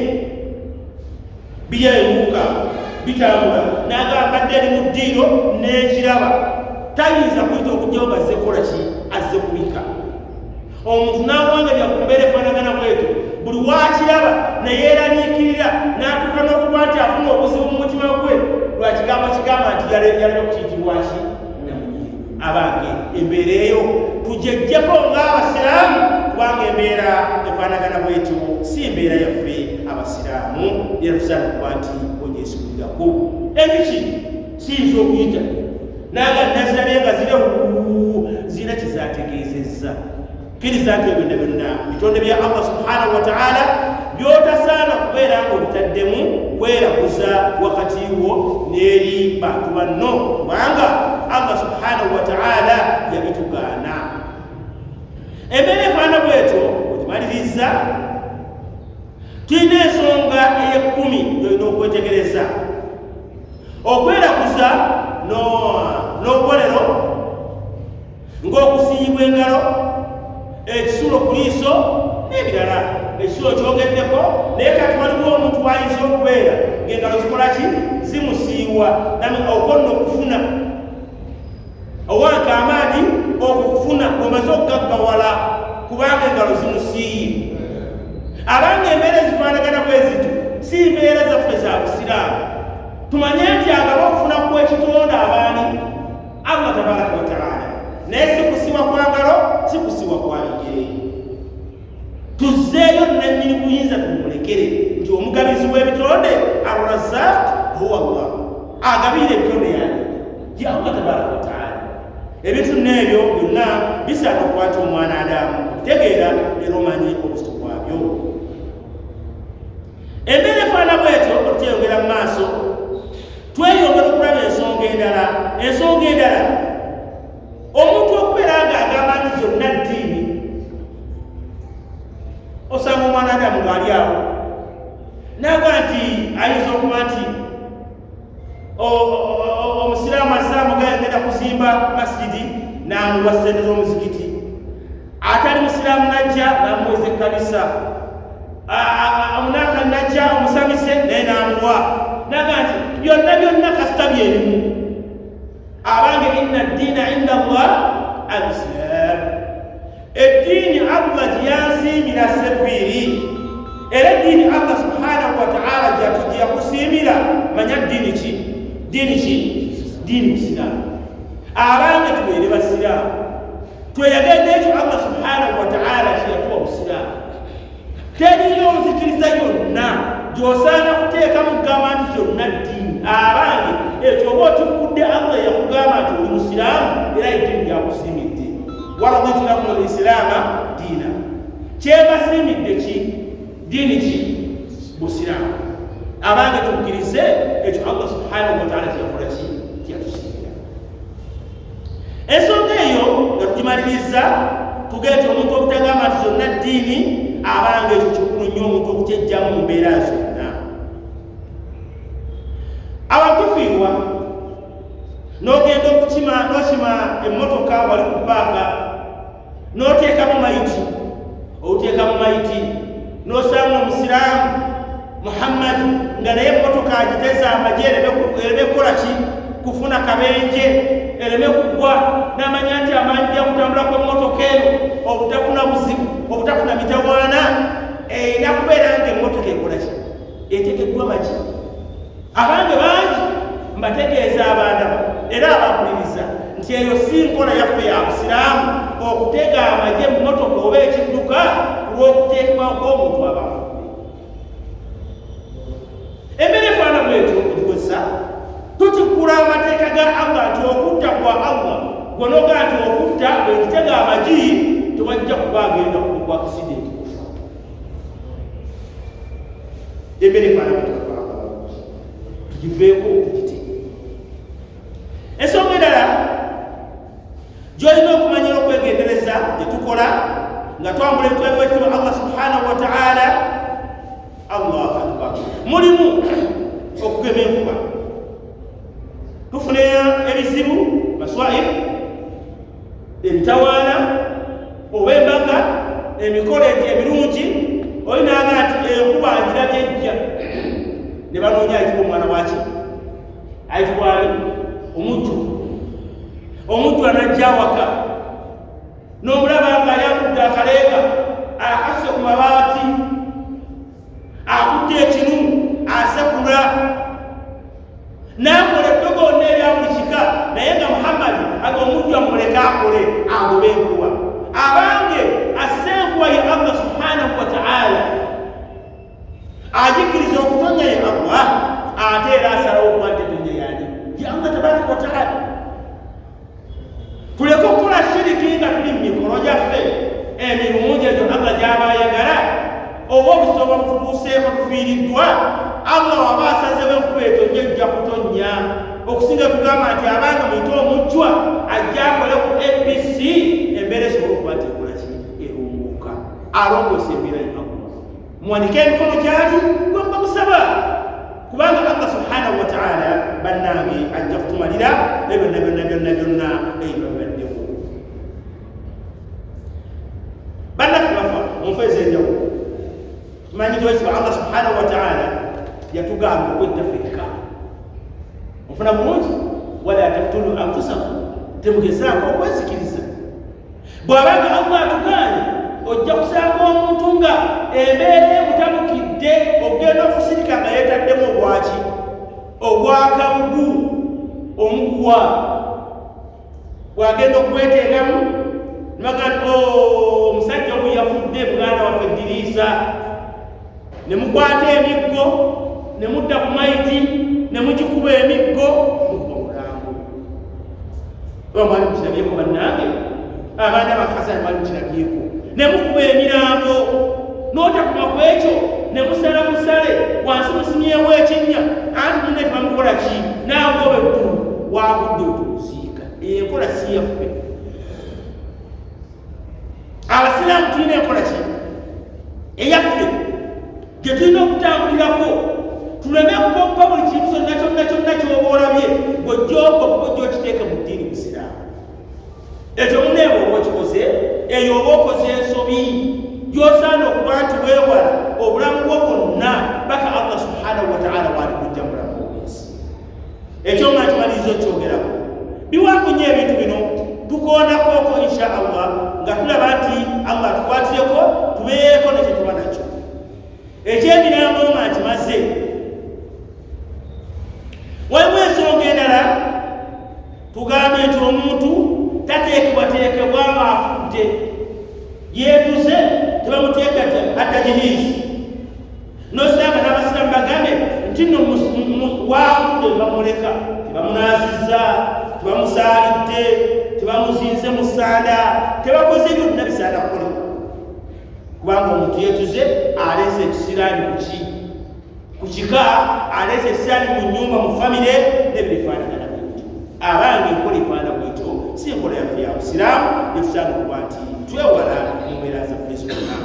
S1: biyeewuuka bitambula n'agamba dde eri mu ddiiro n'ekiraba tayinza kuyita okujjawo ng'azze kukola ki azze kubika omuntu n'awanga byakumbeera efaanagana bwetu buli wakiraba neyeeraliikirira n'atuuka n'okuba nti afuna obuzibu mu mutima gwe lwakigambo kigamba nti yaleme kukiyitibwa ki abange embeera eyo tujejjeko ng'abasiraamu kubanga embeera efaanagana bwetu si mbeera yaffe abasiraamu era tusaana kuba nti ogyesuulirako enjuki siyinza okuyita naga nazirabye nga zirina kizategeezezza kkiriza nti ebyo byonna bitonde bya Allah subhanahu wa ta'ala byotasaana kubeera ng'obitaddemu kweraguza wakati wo n'eri bantu banno kubanga Allah subhanahu wa ta'ala yabitugaana embeera efaana bwetyo ogimaliriza tulina ensonga ey'ekkumi gyolina okwetegereza okweraguza n'obubonero ng'okusiiyibwa engalo ekisulo ku liiso n'ebirala ekisulo kyogeddeko naye kati waliwo omuntu wayinza okubeera ng'engalo zikola ki zimusiiwa okonna okufuna owanka amaadi okufuna omaze okugaggawala kubanga engalo zimusiiye abanga embeera ezifaanagana bwezityo si mbeera zaffe za busiraamu tumanye nti agaba okufuna kw'ekitonda abaani Allah tabaraka wa ta'ala naye si kusiwa kwa ngalo si kusiwa kwa bigere tuzzeeyo nannyini buyinza tumulekere nti omugabizi w'ebitonde Ar-Razzaq huwa Allah agabira ebitonde yange ye Allah tabaraka wa ta'ala ebintu n'ebyo byonna bisaana okuba nti omwana Adamu okitegeera era omanye obuzito bwabyo embeera efaana bwetyo okutyeyongera mu maaso tweyongera okulaba ensonga endala omuntu okubeera ng'agamba nti zonna ddiini osanga omwana Adamu ng'ali awo naga nti ayinza okuba nti omusiraamu azaamu gayagenda kuzimba masjidi n'amuwa ssente z'omuzikiti atali musiraamu najja n'amuweza ekkanisa omunaaka najja omusamise naye n'amuwa naga nti byonna kasita byerimu abange inna ddiina inda Allah al-Islam eddiini Allah gyeyansiimira sebbiri era eddiini Allah subhanahu wa ta'ala gyeyakusiimira manya ddiini ki ddiini busiraamu abange tubeere basiraamu tweyagenda ekyo Allah subhanahu wa ta'ala kyeyatuwa busiraamu teriyo nzikiriza yonna gy'osaana kuteekamu kugamba nti kyonna ddiini abange ekyo oba otukkudde Allah yakugamba nti oli musiraamu era eddiini gyakusiimidde waraditu lakum al-islaama diina kyebasiimidde ki ddiini ki busiraamu abange tukkirize ekyo Allah subhanahu wa ta'ala kyeyakola ki kyeyatusiimira ensonga eyo nga tugimaliriza tugeete omuntu obutagamba nti zonna ddiini abange ekyo kikulu nnyo omuntu okukyejjamu mu mbeera zonna abatufiirwa n'ogenda n'okima emmotoka wali ku paaka n'oteekamu mayiti oteekamu mayiti n'osanga omusiraamu Muhammad nga naye emmotoka agiteza amagye ereme kukola ki kufuna kabenje ereme kugwa n'amanya nti amaanyi gakutambula kw'emmotoka eno obutafuna buzibu obutafuna mitawaana erina kubeera nga emmotoka ekola ki etegeddwa maki abange bangi mbategeeza abaana era abampuliriza nti eyo si nkola yaffe ya busiraamu okutega amagye mu mmotoka oba ekidduka kulw'okuteekebwako omuntu abafu embeera efaana bwetyo okukozesa tukikkula amateeka ga Allah nti okutta kwa Allah gonoga nti okutta bwekitega amagi tewajja kuba agenda kugwa akisidenti kufa emmere faana tugiveeko tugite ensonga endala gy'olina okumanyira okwegendereza gyetukola nga twambula ebitwalibwa ekitibwa Allah subhanahu wa ta'ala Allahu akbar mulimu okugema enkuba tufune ebizibu maswaib emitawaana oba embaga emikolo emirungi olinaga nti enkuba ngirabye ejja ne banoonya ayitibwa omwana waki ayitibwani omujju anajja awaka n'omulaba nga ayagudde akaleega akase ku mabaati akutte ekinu asekula n'akola eddogonna erya buli kika naye nga Muhammadi aga omujju amuleka akole agobe enkuba abange asse enkuba ye Allah subhanahu wa ta'ala ajikkiriza okutonya ye Allah ate era asalawo okuba nti etonya yani ye Allah tabaraka wa ta'ala tuleke okukola shiriki nga tuli mu mikolo gyaffe emirungi egyo Allah gy'aba ayagala oba obusoba bututuuseeko tufiiriddwa Allah waba asazewo enkuba etonnya ejja kutonnya okusinga tugamba nti abanga muyite omujjwa ajja akole ku APC embeera esobola okuba nti ekola ki erunguuka alongoosa embeera ya Allah muwanike emikono gyali gwemba musaba kubanga Allah subhanahu wa ta'ala bannange ajja kutumalira byonna ebibabaddewo bannaffe bafa munfa ez'enjawulo tumanyi tiwekitibwa Allah subhanahu wa ta'ala yatugamba okwetta fekka ofuna bulungi wala taktulu anfusakum temugezaako okwezikiriza bw'abanga Allah atugaanye ojja kusanga omuntu nga embeera emutabukidde ogenda okusirika nga yeetaddemu obwaki obwakabugu omuguwa bw'agenda okweteekamu nibaga nti omusajja omu yafudde muganda waffe Diriisa ne mukwata emiggo ne mudda ku maiti ne mugikuba emiggo mukuba mulambo oba mwali mukirabyeko bannange abaana bakasana mwali mukirabyeko ne mukuba emirambo n'otakuma ku ekyo ne musala musale wansi musimyewo ekinnya anti munne tebamukola ki naagoba eggulu wagudde otukuziika enkola si yaffe abasiraamu tulina enkola ki eyaffe gye tulina okutambulirako tuleme okukoppa buli kintu kyonna ky'oba olabye gw'ojja okiteeka mu ddiini busiraamu ekyo muneeba oba okikoze eyo oba okoze ensobi gy'osaana okuba nti weewala obulamu bwo bwonna paka Allah subhanahu wa ta'ala waali kujja mulamu bw'ensi ekyo nga nkimaliriza okyogerako biwakunya ebintu bino tukoonakoko insha Allah nga tulaba nti Allah tukwatireko tubeeko nekye tuba nakyo ekyemirambo nga nkimaze waliwo ensonga endala tugambe nti omuntu tateekebwateekebwa nga afudde yeetuze tebamuteeka atajiriizi nosanga n'abasiraamu bagambe nti nno waagudde bamuleka tebamunaazizza tebamusaalidde tebamuzinze mu ssanda tebakoze byonna bisaana kukolebwa kubanga omuntu yeetuze aleese ekisiraani ku kika aleese ekisiraani mu nnyumba mu famire nebirifaanagana bwetyo abange enkola efaana bwetyo si enkola yaffe ya busiraamu etusaana okuba nti twewala mu mbeera zaffe zonna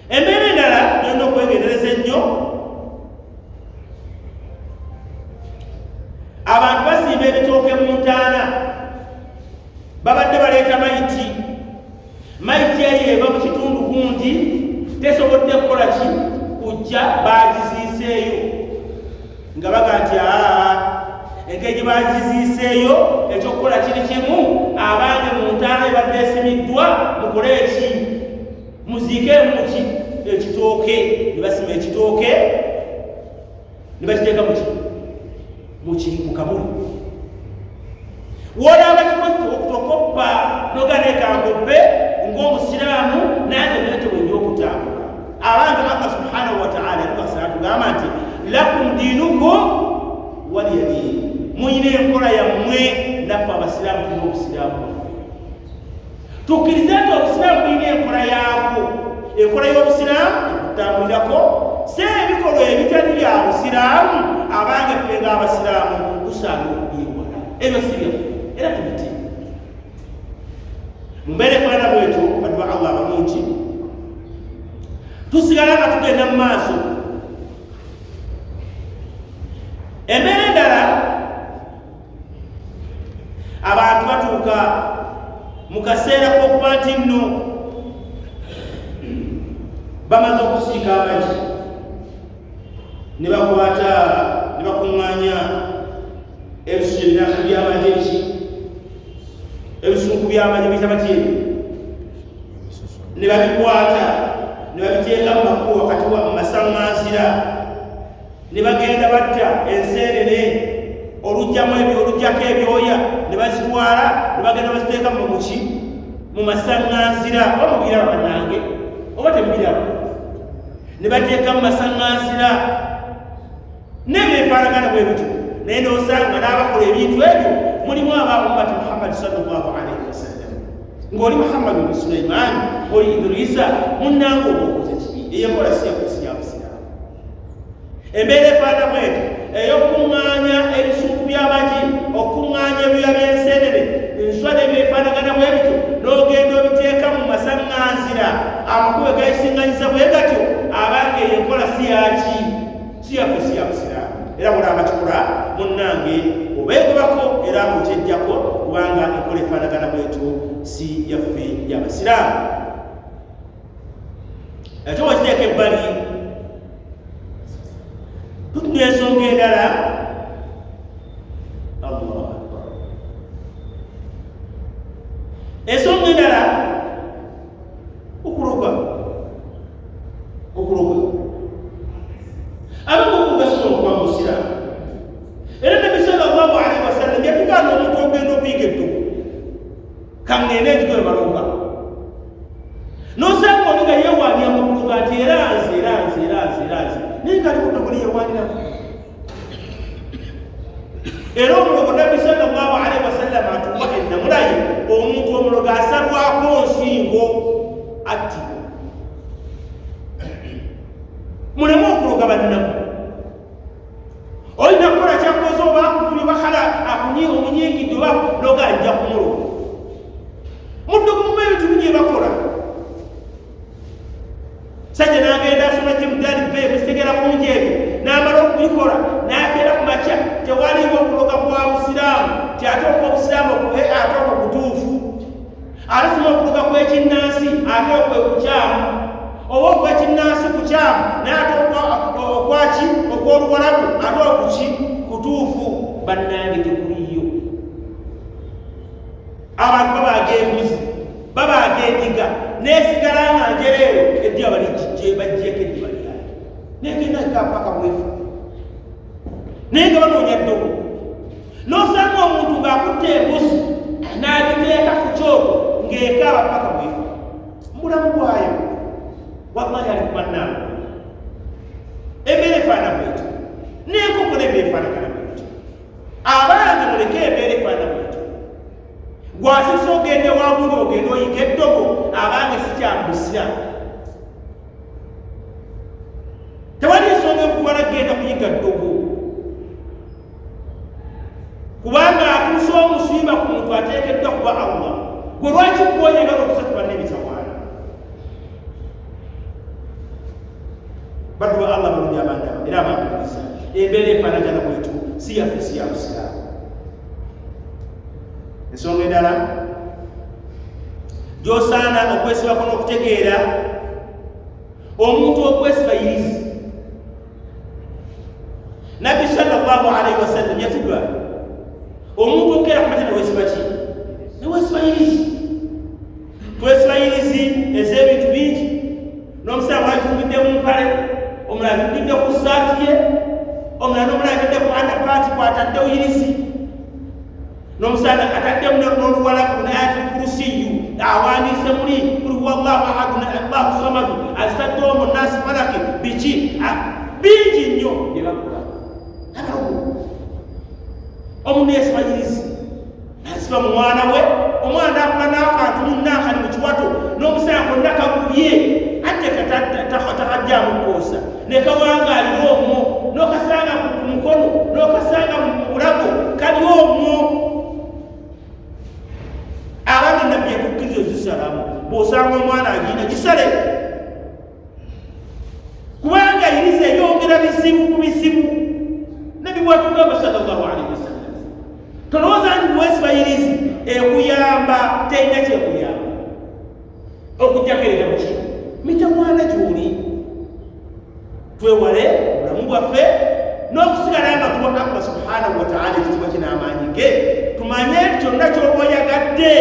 S1: embeera endala yonna okwegendereza ennyo abantu basimba ebitooke mu ntaana babadde baleeta mayiti eyo eva mu kitundu gundi tesobodde kukola ki kujja bagiziiseeyo nga baga nti engeri gye bagiziiseeyo ekyokukola kiri kimu abange mu ntaana ebadde esimiddwa mukole eki muziikeemu ekitooke ne basima ekitooke ne bakiteeka mu kamuli wolaba kikozi okutokoppa noganekankoppe ng'omusiraamu nange netewenja okutambula abange Allah subhanahu wa ta'ala tukasala tugamba nti lakum diinukum waliya diini mwe naffe abasiraamu tulina obusiraamu bwaffe tukkiriza nti obusiraamu bulina enkola yaabwo enkola y'obusiraamu ekutambulirako si ebikolwa ebitali bya busiraamu abange ffe ng'abasiraamu tusaana okubyewala ebyo si byaffe era tubite mu mbeera efaana bwetyo badwa allah abalungi tusigala nga tugenda mu maaso embeera endala abantu batuuka mu kaseera k'okuba nti nno bamaze okusiika amagi ne bakwata ne bakuŋŋaanya ebisusu ebinaka by'amagi eki ebisunku by'amagi biyita batye ne babikwata ne babiteeka mu makubo wakati mu masaŋŋansira ne bagenda batta enseenene olujjako ebyoya ne bazitwala ne bagenda baziteeka muki mu masaŋŋansira oba mubiraba bannange oba temubiraba ne bateeka mu masaŋŋansira nebyefaanagana bwe bityo naye n'osanga n'abakola ebintu ebyo mulimu aba ummati muhammadi sallallahu alaihi wasallam ng'oli muhammadi oli sulaimaani oli idrisa munnange oba okoze kibi eyenkola siyakusi yabusiraamu embeera efaana bwetyo ey'okuŋŋaanya ebisuuku by'amagi okuŋŋaanya ebyoya by'enseenene enswa nebyefaanagana bwe bityo n'ogenda obiteeka mu masaŋŋansira amakubo gayisiŋŋanyiza bwe gatyo abange eyenkola si yaki si yaffe si yabusiraamu era buli abakikola munnange obeegobako era okyejjako kubanga enkola efaanagana bwetyo si yaffe yabasiraamu ekyo wakiteeka ebbali tutunula ensonga endala allahu akbar ensonga endala okuloga abamu gasobola okuba mu busiraamu era nabi sallallahu alaihi wasallam yatugaana omuntu ogenda okuyiga eddubu kaŋŋenda ekigoye balonga n'osanga oli nga yeewaanira mu kuloga nti era nze naye nga ali kudogo neyewaaniramu era omulogo nabi sallallahu alaihi wasallam atuwa ennamulaye omuntu omulogo asalwako nsingo attibwa muleme okuloga bannamu olina kukola kyakoze oba akutuli bakala omunyingidde oba loga ajja kumuloga muddogo muba ebintu bingi bakola sajja n'agenda asoma jimudali be muzitegera kungi ebyo n'amala okubikola n'akeera ku makya tewaliwo okuloga kwa busiraamu tyatooka obusiraamu atooka okutuufu alasoma okuloga kwekinnansi ate okwekukyamu oba okwekinnansi kukyamu naye ate okwaki okw'oluwalabu ate okuki kutuufu bannange tekuliyo abantu babaaga embuzi babaaga endiga nesigala nga njereero eddiba bajjeko eddiba lyayo negenda kapaka bwefu naye nga banoonya ddogo n'osanga omuntu ng'akutte embuzi n'agiteeka ku kyoto ng'ekaaba paka bwefu mulamu bwayo wallahi ali kubannange embeera efaana bwetyo n'enkoko n'embeera efaanagana bwetyo abange muleke embeera efaana bwetyo gwasisa ogende wabuli ogenda oyiga eddogo abange sikyambusira tewali ensonga ekutwala genda kuyiga ddogo kubanga atuusa omusiiba ku muntu ateekeddwa kuba allah gwe lwaki gwonyagala okusakuba n'ebitawaana badduwa allah balungi abandaba era abambuliza embeera efaanagana bwetyo si yaffe si yabusiraamu ensonga endala gy'osaana okwesibako n'okutegeera omuntu okwesiba irizi nabbi sallallahu alaihi wasallam yatugamba omuntu okeera kumata newesiba ki newesiba irizi twesiba irizi ez'ebintu bingi n'omusaamu atungidde mu mpale omulala atungidde ku saati ye omulala n'omulala atadde ku andapaati kwataddewo irizi n'omusaana ataddemu n'oluwalabu n'ayati kurusiyu awandiise muli kul huwa allahu ahadu allahu samadu azitadde omwo naasi falaki biki bingi nnyo bye bakola abalogo omuntu yesiba irizi kusiba mwana we omwana akula n'akantu munnaka ni mukiwato n'omusaya konna kagubye ate takajjamu koosa ne kawanga aliwo omwo n'okasanga ku mukono n'okasanga mu bulago kali omwo abandi nabbi ekukkiriza ozisalamu bw'osanga omwana agina gisale kubanga iriza eyongera bizibu ku bizibu nabi bwatugamba sallallahu alaihi wasallam tolowooza nti bwesiba irizi ekuyamba terina kyekuyamba okujjakerera muki mita mwana gy'oli twewale obulamu bwaffe n'okusigala nga tuwa Allah subhanahu wa ta'ala ekitiibwa kin'amaanyi ge tumanye kyonna ky'oba oyagadde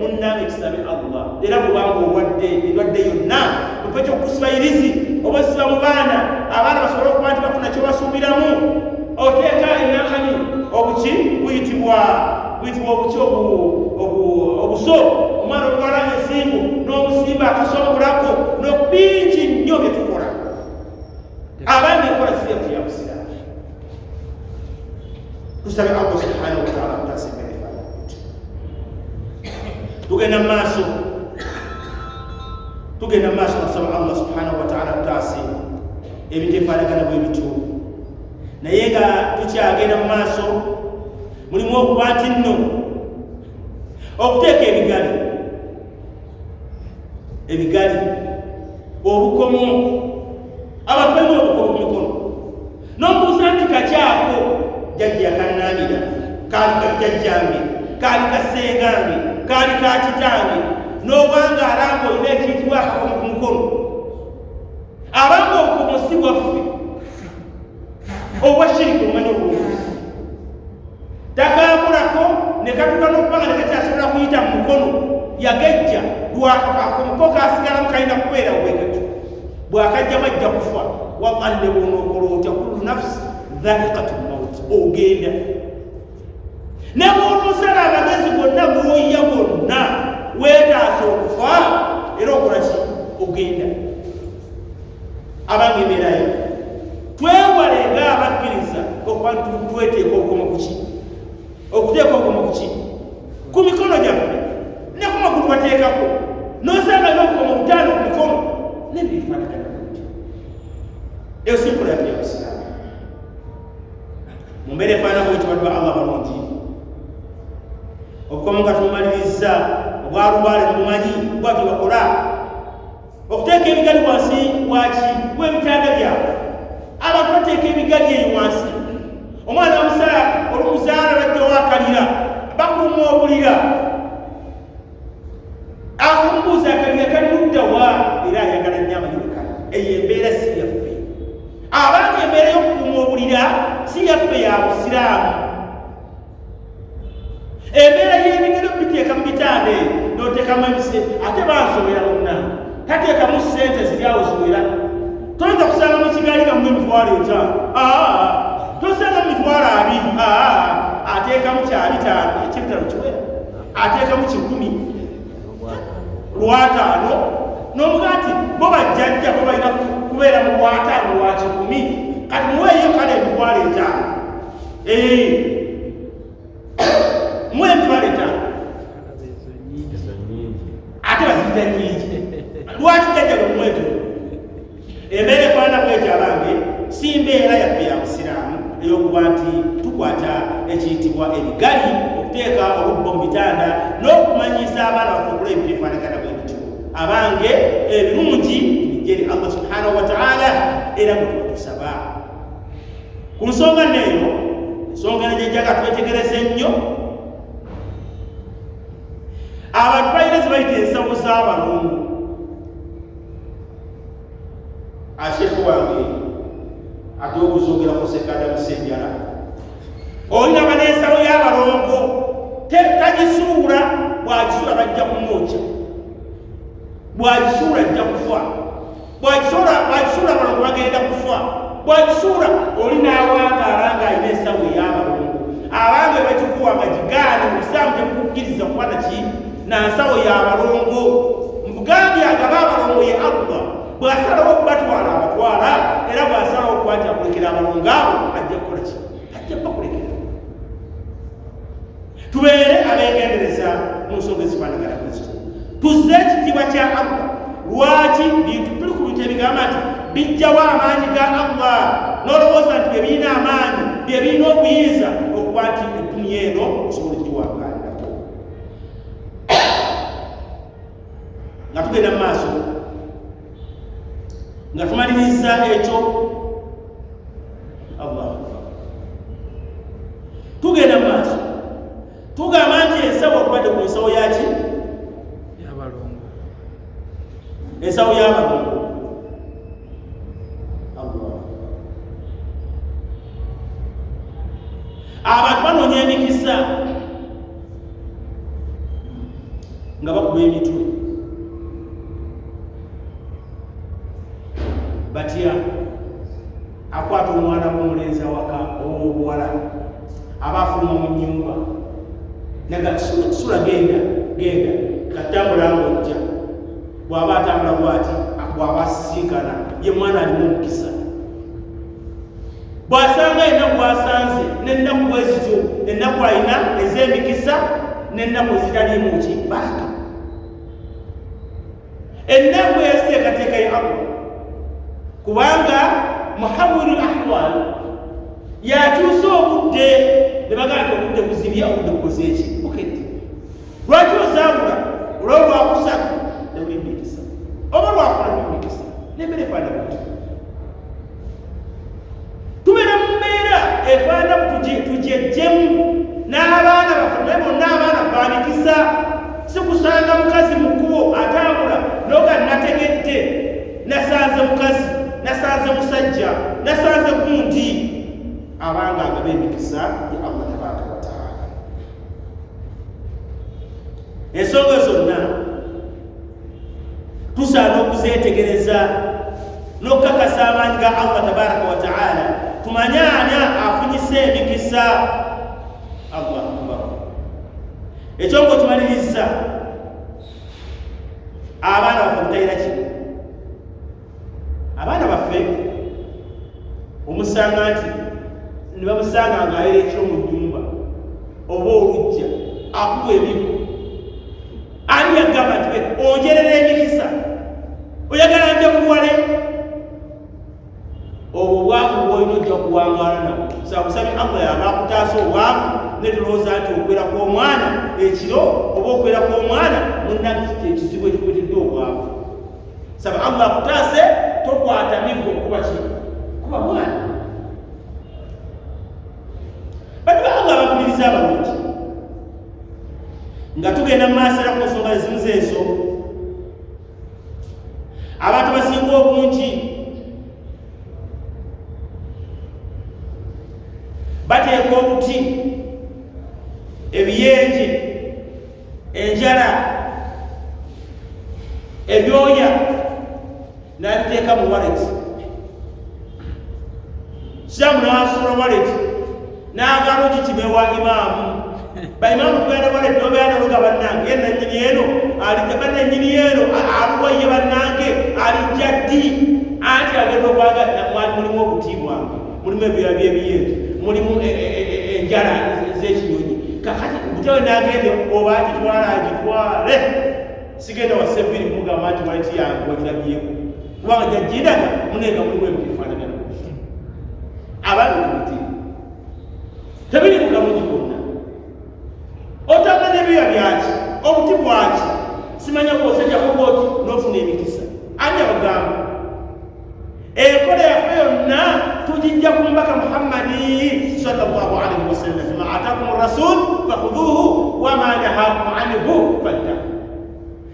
S1: munnange kisabe Allah era bwubanga owadde endwadde yonna mufe ky'okusiba irizi oba siba mu baana abaana basobole okuba nti bafuna kyo basuubiramu oteeka enankani obuki buyitibwa obuki obuso omwana olwala ensimbu n'obusimba akasongolako n'okubingi nnyo bye tukola abandi enkola sirefu ya busiraamu tusabe Allah subhanahu wa ta'ala kutaasimbere efaana tugenda maaso kusaba Allah subhanahu wa ta'ala kutaasi ebitefaanagana bwe bityo naye nga tukyagenda mu maaso mulimu okuba nti nno okuteeka ebigali obukomo abantu balina obukomo ku mikono n'omubuuza nti kakyako jjajja yakannaamira kaali kajjajjange kaali kasengange kaali kakitange n'obanga alanga olina ekiyitibwa akakomo ku mukono abanga obukomo si bwaffe obwashiriki omanyi obulungi takambulako ne katuka n'okubanga ne kakyasobola kuyita mu mukono yagejja lwakakomuko kasigalamu kalina kubeera bwekatyo bwakajja bajja kufa wallahi ne bwonookola otya kullu nafsi dha'iqatu lmaut ogenda ne bw'onosala amagezi gonna g'oyiya gonna weetaasa okufa era okolaki ogenda abange embeerayo twewale ng'abakkiriza okuba tweteeka obukomo kuki okuteeka obukomo kuki ku mikono gyaffe ne ku magulu bateekako n'osanga n'obukomo butaano ku mikono nebifaanagana kuti eyo si nkola yaffe yabusiraamu mu mbeera efaanako ekibadwa Allah balungi obukomo nga tumumaliriza obwalubaale mumanyi bwatyo bakola okuteeka ebigali wansi waki w'ebitanda byabwe abantu bateeka ebigali eyo wansi omwana omusala olumuzaala bajjawo akalira bakuuma obulira akumubuuza akalira kali luddawa era ayagala nnyo amanyikala eyo embeera si yaffe abanga embeera y'okukuuma obulira si yaffe ya busiraamu embeera y'ebigero biteeka mu bitanda eyo n'oteekamu ebise ate bansobera bonna tateekamu sente ziri awo ziwera toyinza kusanga mu kigali nga mwe mitwalo etaano tosanga mu mitwalo abiri ateekamu kyabitaano ekyebitaano kiwera ateekamu 10 lwataano n'omugaati bo bajjajja bo balina kubeera mu lwataano lwa 10 kati muweeyo kale emitwalo etaano muwe emitwalo etaano ate baziyita nyingi lwaki jjajja lwomweto embeera efaana bwetyo abange si mbeera yaffe ya busiraamu ey'okuba nti tukwata ekiyitibwa ebigali okuteeka olubbo mu bitanda n'okumanyisa abaana baffe okula ebitefaanagana bwe bityo abange ebirungi tubijje eri Allah subhanahu wa ta'ala era bwe tuba tusaba ku nsonga neeyo ensonga nejejjaga twetegereze ennyo abantu balina ze bayita ensawo z'abalongo asheekhu wange ate okuzogera ku sekada musenjala olina baneesawo y'abalongo tagisuula bwagisuula bajja kumwokya bwagisuula ajja kufa bwagisuula abalongo bagenda kufa bwagisuula oli n'awangaala ng'alina ensawo ey'abalongo abange bagikuwa nga gigaani mu busaamu tekukkiriza kuba naki nansawo y'abalongo mugambye agaba abalongo ye Allah bw'asalawo okubatwala abatwala era bw'asalawo okukwatira kulekera abalongo abo ajja kukola ki ajja bakulekera tubeere abeegendereza twetegereza mu nsonga ezifaanagana kristo tuzze ekitiibwa kya allah lwaki bintu tuli ku bintu ebigamba nti bijjawo amaanyi ga allah n'olowooza nti bye birina amaanyi bye birina obuyinza okuba nti edduniya eno osobola ogiwangalirako nga tugenda mu maaso nga tumaliriza ekyo allah tugenda mu maaso tugamba nti ensawo okubadde ku nsawo yaki
S2: y'abalongo
S1: ensawo y'abalongo abantu banoonya emikisa nga bakuba emitwe batya akwata omwana w'omulenzi awaka ow'obuwala aba afuluma mu nnyumba naga sula genda katambula ng'ojja bw'aba atambula bw'ati bw'aba asisinkana ye mwana alimu omukisa bw'asanga ennaku bw'asanze n'ennaku bwezityo ennaku alina ez'emikisa n'ennaku ezitaliimu ki baraka ennaku eziteekateeka ya allah kubanga muhawiru ahwal yakyusa obudde ne bagamba obudde buzibye obudde bukoze eki bukedde lwaki ozawula olwo lwakusatu newulimikisa oba lwakula nemikisa nemmere efaana buti tubeera mu mbeera efaana tujejjemu n'abaana baffe bonna abaana baamikisa sikusanga mukazi mu kkubo atambula noga nategedde nasanze mukazi nasanze musajja nasanze gundi abanga agaba emikisa ya allah tabaraka wataala ensonga zonna tusaana okuzeetegereza n'okukakasa amaanyi ga allah tabaraka wataala tumanyaanya afunyisa emikisa allah akbar ekyo ng'okimaliriza abaana baffe butayira kino abaana baffe omusanga nti ne bamusanga ng'ayera ekiro mu nnyumba oba olujja akuwa ebigo ani yagamba nti onjerera emikisa oyagala njakuwale obwo obwavu bwolina ojja kuwangaala nabo sakusabye allah yaba akutaasa obwavu netulowooza nti okwera kw'omwana ekiro oba okwera kw'omwana munnaki ekizibu ekikwetedde obwavu saba allah akutaase tokwata miggo kuba ki kuba mwana bati ba allah bampuliriza abalungi nga tugenda mu maaso era ku nsonga ezimu zeezo abantu basinga obungi bateeka obuti ebiyenje enjala ebyoya nabiteeka mu waleti siramu nawasula waleti n'agaana ogikimewa imaamu baimaamu tugenda waleti nobeera noga bannange ye nanyini eno bannanyini eno aluwaye bannange alijja ddi anti agenda okwaga mulimu obuti bwange mulimu ebyoya byebiyenje mulimu enjala z'ekinyonyi kakati butawe nagende oba agitwale sigenda waseviri mugamba nti waleti yange wagirabyeko kubanga jajindaga munenga mulimu ebifaanagana abantu tubuti tebiri mukamugi gwonna otambula n'ebyoya byaki obuti bwaki simanya bwosajjako bwoti n'ofuna emikisa ani abagamba enkola yaffe yonna tugijja ku mbaka muhammadi sallallahu alaihi wasallam ma atakum rasul fakhuduhu wama nahakum anhu fantahu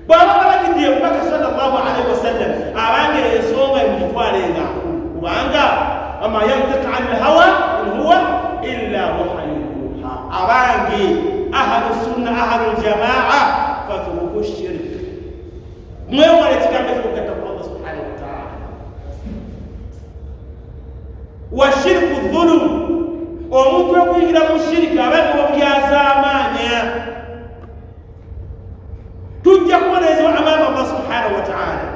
S1: bwaba balagidde mbaka sallallahu alaihi wasallam abange ensonga emugitwalenga kubanga ama yantiqu an lhawa in huwa illa wahyun yuha abange ahlu sunna ahlu ljamaa fatruku shirk mwewale ekigambo ekikugatta ku allah subhanahu wataala washirku dhulum omuntu okuyingira mu shirika abange babulyaza amaanya tujja kubonerezebwa amaama allah subhanahu wataala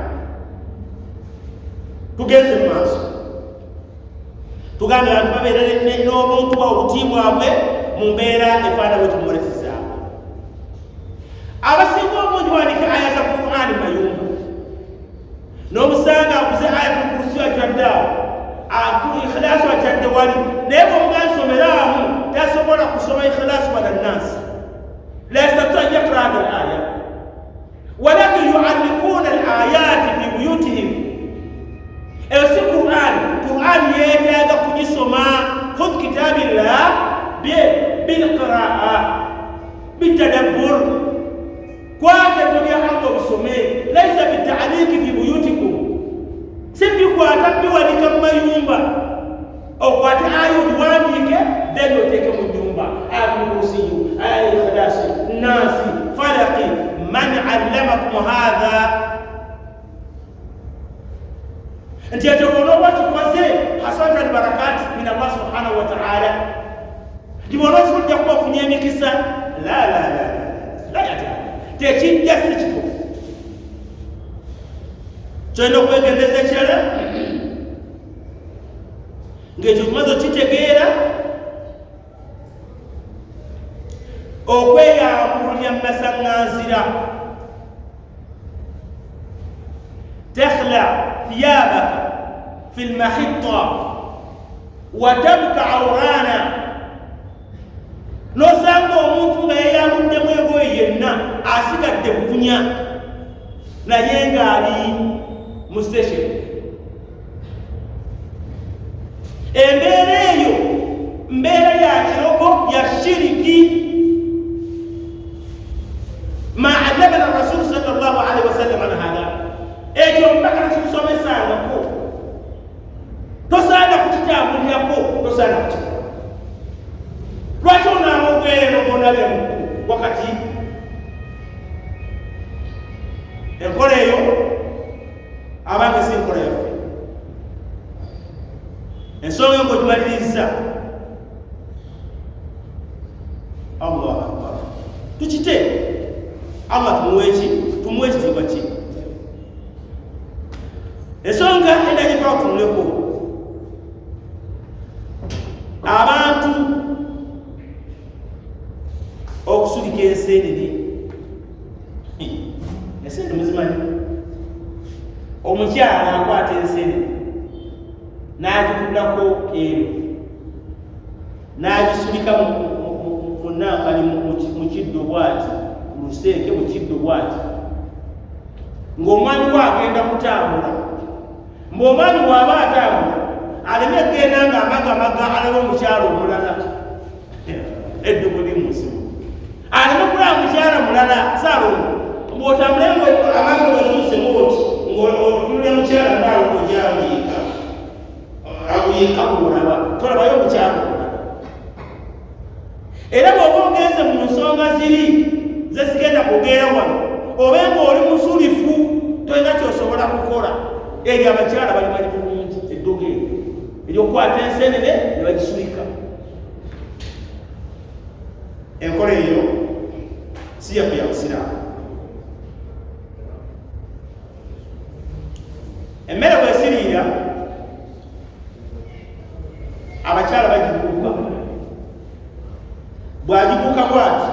S1: tugenze mu maaso tugambe abantu babeera n'obuntu bwa obuti bwabwe mu mbeera efaana bwe tumuwolesezaamu abasinga obungi bawanika aya za Qur'ani mayumba n'obusanga akuze aya kursi ajaddaawo ikhlasi ajadde wali naye bw'omugansomeramu tasobola kusoma ikhlasi wala nnansi la yastati an yaqra hada al-aya walakin yu'alliquna al-ayati fi buyutihim eyo si Qur'an yeetaaga kugisoma khudh kitabillah bilqira'a bitadabbur kwate tobya Allah bisome laysa bita'liqi fi buyutikum simbi kwata biwanika mayumba okwate ayo diwanike then oteke mu nyumba akurusiyu ay khadasi nasi falaqi man 'allamakum hadha nti atobono watu kwaze hasanta barakati min Allah subhanahu wa ta'ala dibono sujja kubafunya emikisa la yata tekijja sikito kyenda okwegendeza kyala ng'ekyo tumaze okitegeera okweyambulya mu masaŋŋanzira takhla thiyabaka fi lmahitta wa tabka awrana nosanga omuntu nga yeyambuddemu engoye yenna asigadde bukunya naye ng'ali mu station embeera eyo mbeera ya kirogo ya shiriki ma allamana rasul sallallahu alaihi wasallam an hada ekyo mpaka nakitusomesangako tosaana kukitambulirako tosaana kukikola lwaki onaamugwere nobonabemu wakati enkola eyo abange si nkola yaffe ensonga ng'ogimaliriza Allah akbar tukite Allah tumuwe ekitiibwa ki ensonga endagitwala kutunuleko abantu okusulika ensenene ensenene muzimanyi omukyala akwata ensenene n'agikuddako eno n'agisulika munankali mu kiddo bwati mu luseeke mu kiddo bwati ng'omwami we agenda kutambula ng'omwami bw'aba atambula aleme kgenda ng'amagamaga alaba omukyala omulala eddubu limusimu aleme kulaba mukyala mulala saalongo ng'otambulengo amaaso gasuusemu oti ng'otunula mukyala ndaawo ng'ojawuyika awuyika mulaba tolabayo omukyala mulala era bw'oba ogenze mu nsonga ziri zesigenda kugeera wano obe ng'oli musulifu tolina kyosobola kukola eri abakyala balimanyi bulungi eddogo eryokukwata ensenene ne bagisulika enkola eyo si yaffe ya busiraamu emmere bwesiriira abakyala bagibuuka bwagibuuka bwati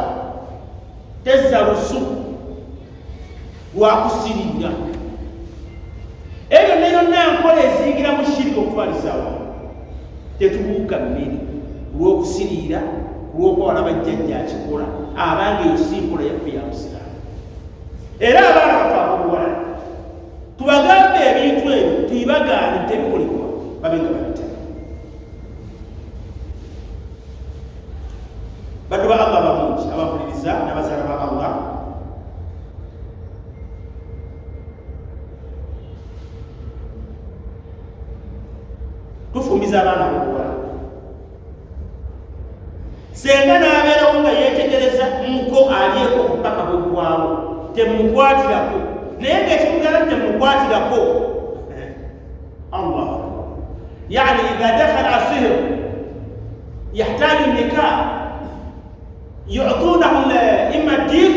S1: tezza lusu lwakusiriira ebyo neyonna nkola eziyingira mu shirika okutwalizawo tetubuuka mmere lw'okusiriira lw'okwawala bajjajja akikola abanga eyo si nkola yaffe ya busiraamu era abaana bafe abobuwala tubagambe ebintu ebyo tubibagaane tebikolebwa babe nga babitala baddu ba Allah bamungi abapuliriza n'abazaala ba Allah tufumbiza abaana bobuwala senga n'abeerawo nga yeetegereza muko alyeko obupaka bwegwawo temukwatirako naye ng'ekimugala temukwatirako Allah yani idha dakhala asihr yahtaju nikah يعطونه إما الدين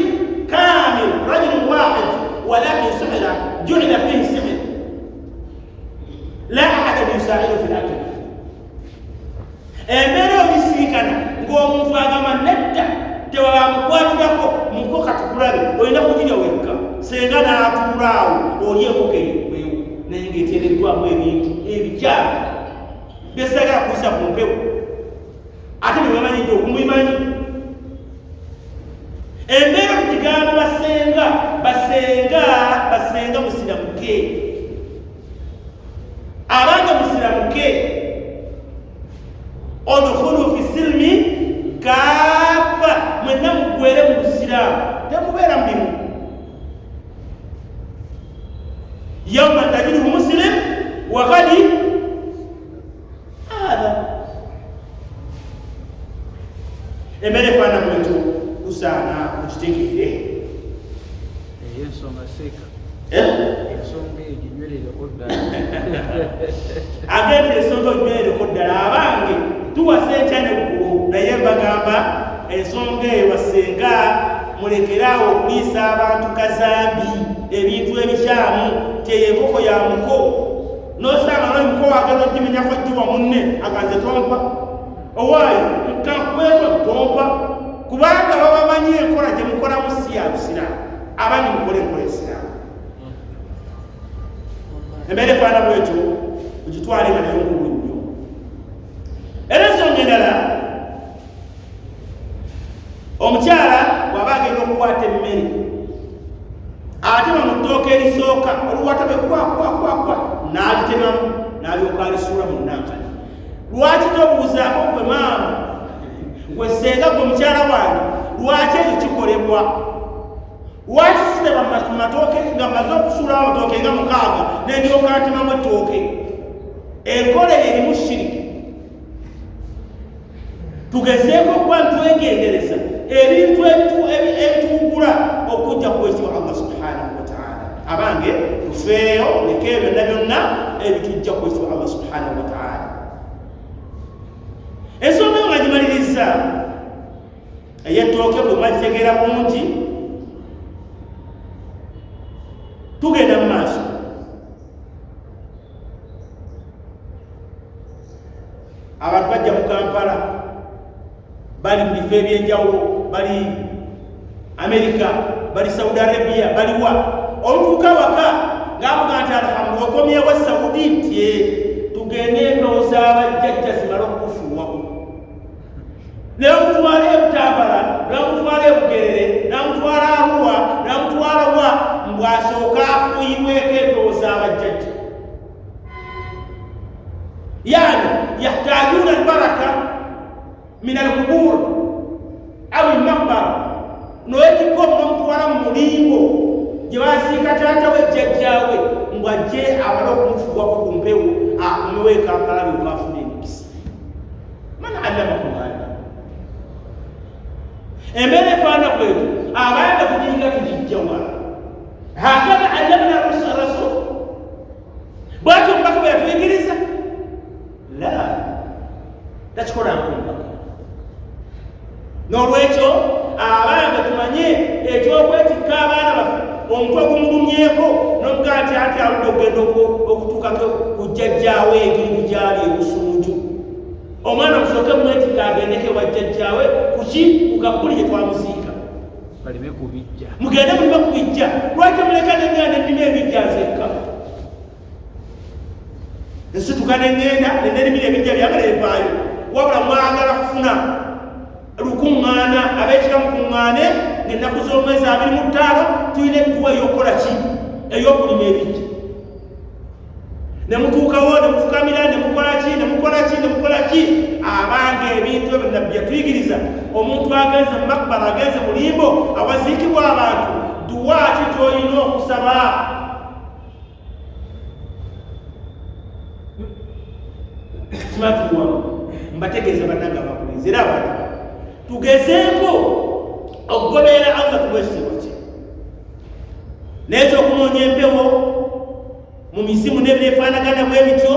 S1: كامل رجل واحد ولكن سحر جعل فيه سحر لا أحد يساعده في الأكل emere obisikana ng'omuntu agamba nedda tewabamukwatiraako muko katukulabe olina kujirya wekka senga n'atuulaawo oli enkoko eyo naye ng'eteereddwamu ebintu ebikyamu byesagala kuyisa ku mpewo ate bwebamanyidde okumubimanyi embeera tukigamba basenga musiramuke abanga musiramuke odkhulu fi silmi kaafa mwenna mugwere mu busiraamu temubeera mu bimu yawma tajidu muslim wa ghadi hadha emere fana mwetu kusaana kukitegeere
S2: ey'ensonga seeka ensonga eyo ginywerereko ddala
S1: agente ensonga onywerereko ddala abange tuwasa ekyane ggulu naye mbagamba ensonga eyo basenga mulekeraawo okuliisa abantu kazambi ebintu ebikyamu tyeyenkoko ya muko nosanga noli muko wagenda ogimenyako jjiwa munne aganze tompa owaayo nkankuweeko tompa kubanga babamanyi enkola gye mukolamu si ya busiraamu abandi mukole enkola esiraamu embeera efaana bwetyo kugitwale nga nayo nkulu nnyo era ensonga endala omukyala bw'aba agenda okukwata emmere ate bamuttooka erisooka oluwata bwe kwakwakwa n'alitemamu n'alyoka alisuula mu nankani lwaki tobuuzaako gwe maama gwe senga gwe mukyala wange lwaki ekyo kikolebwa lwaki siteba mu matooke nga mmaze okusuulawo amatooke nga 6 n'endyoka atemamu ettooke enkola eyo erimu shiriki tugezeeko okuba ntwegendereza ebintu ebituugula okujja kwesiba Allah subhanahu wa ta'ala abange tufeeyo leke byonna byonna ebitujja kwesiba Allah subhanahu wa ta'ala ensonga nga gimaliriza ey'ettooke bwe mwagitegeera bungi tugenda mu maaso abantu bajja mu Kampala bali mu bifo ebyenjawulo bali Amerika bali Saudi Arabia baliwa olutuuka waka ng'avuga nti alhamdu okomyewo Saudi nti tugende endowooza abajjajja zimala okufuuwako nemutwala ebutambala namutwala ebugerere namutwala Arua namutwala wa mbwasooka afuuyibweko endowooza abajjajja yani yahtajuna albaraka min alqubur aw almaqbara noyetikko nomutwala mu mulimbo gye basiika taata we jjajjaawe mbwajje amala okumufuwako ku mpewo akumewo Kampala byokafuna emikisa man allamakum hada embeera efaana bwetu abaana kuginga tugijjawa hakada allamna rasul bwatyo omubaka bwe yatuyigiriza la takikola nkumbaka n'olwekyo abaana tumanye ekyokwetikka abaana baffe omutwe gumulumyeko nomuga nti ati aludde okugenda okutuukako ku jjajjaawe egirimu gyali ebusunju omwana musooke mwetikka agendeko wa jjajjaawe kuki kugabbuli gye twamuziika
S2: baleme kubijja
S1: mugende mulime kubijja lwaki muleka nengenda nennima ebijja nzekka nsituka nengenda nennerimira ebijja byagala evaayo wabula mwagala kufuna lukuŋŋaana ab'ekiramu kuŋŋaane ng'ennaku z'omwezi 25 tulina edduwa ey'okukola ki ey'okulima ebijja ne mutuukawo ne mufukamira ne mukola ki abange ebintu ebyo nabbi yatuyigiriza omuntu agenze mu makbara agenze mu limbo awaziikibwa abantu duwa ki gy'olina okusaba kimatuwa mbategeeza bannanga abakulembeze era abantu tugezeeko okugoberera Allah kubwekitiibwa kye n'ekyokunoonya empewo mu mizimu n'ebyefaanagana bwe bityo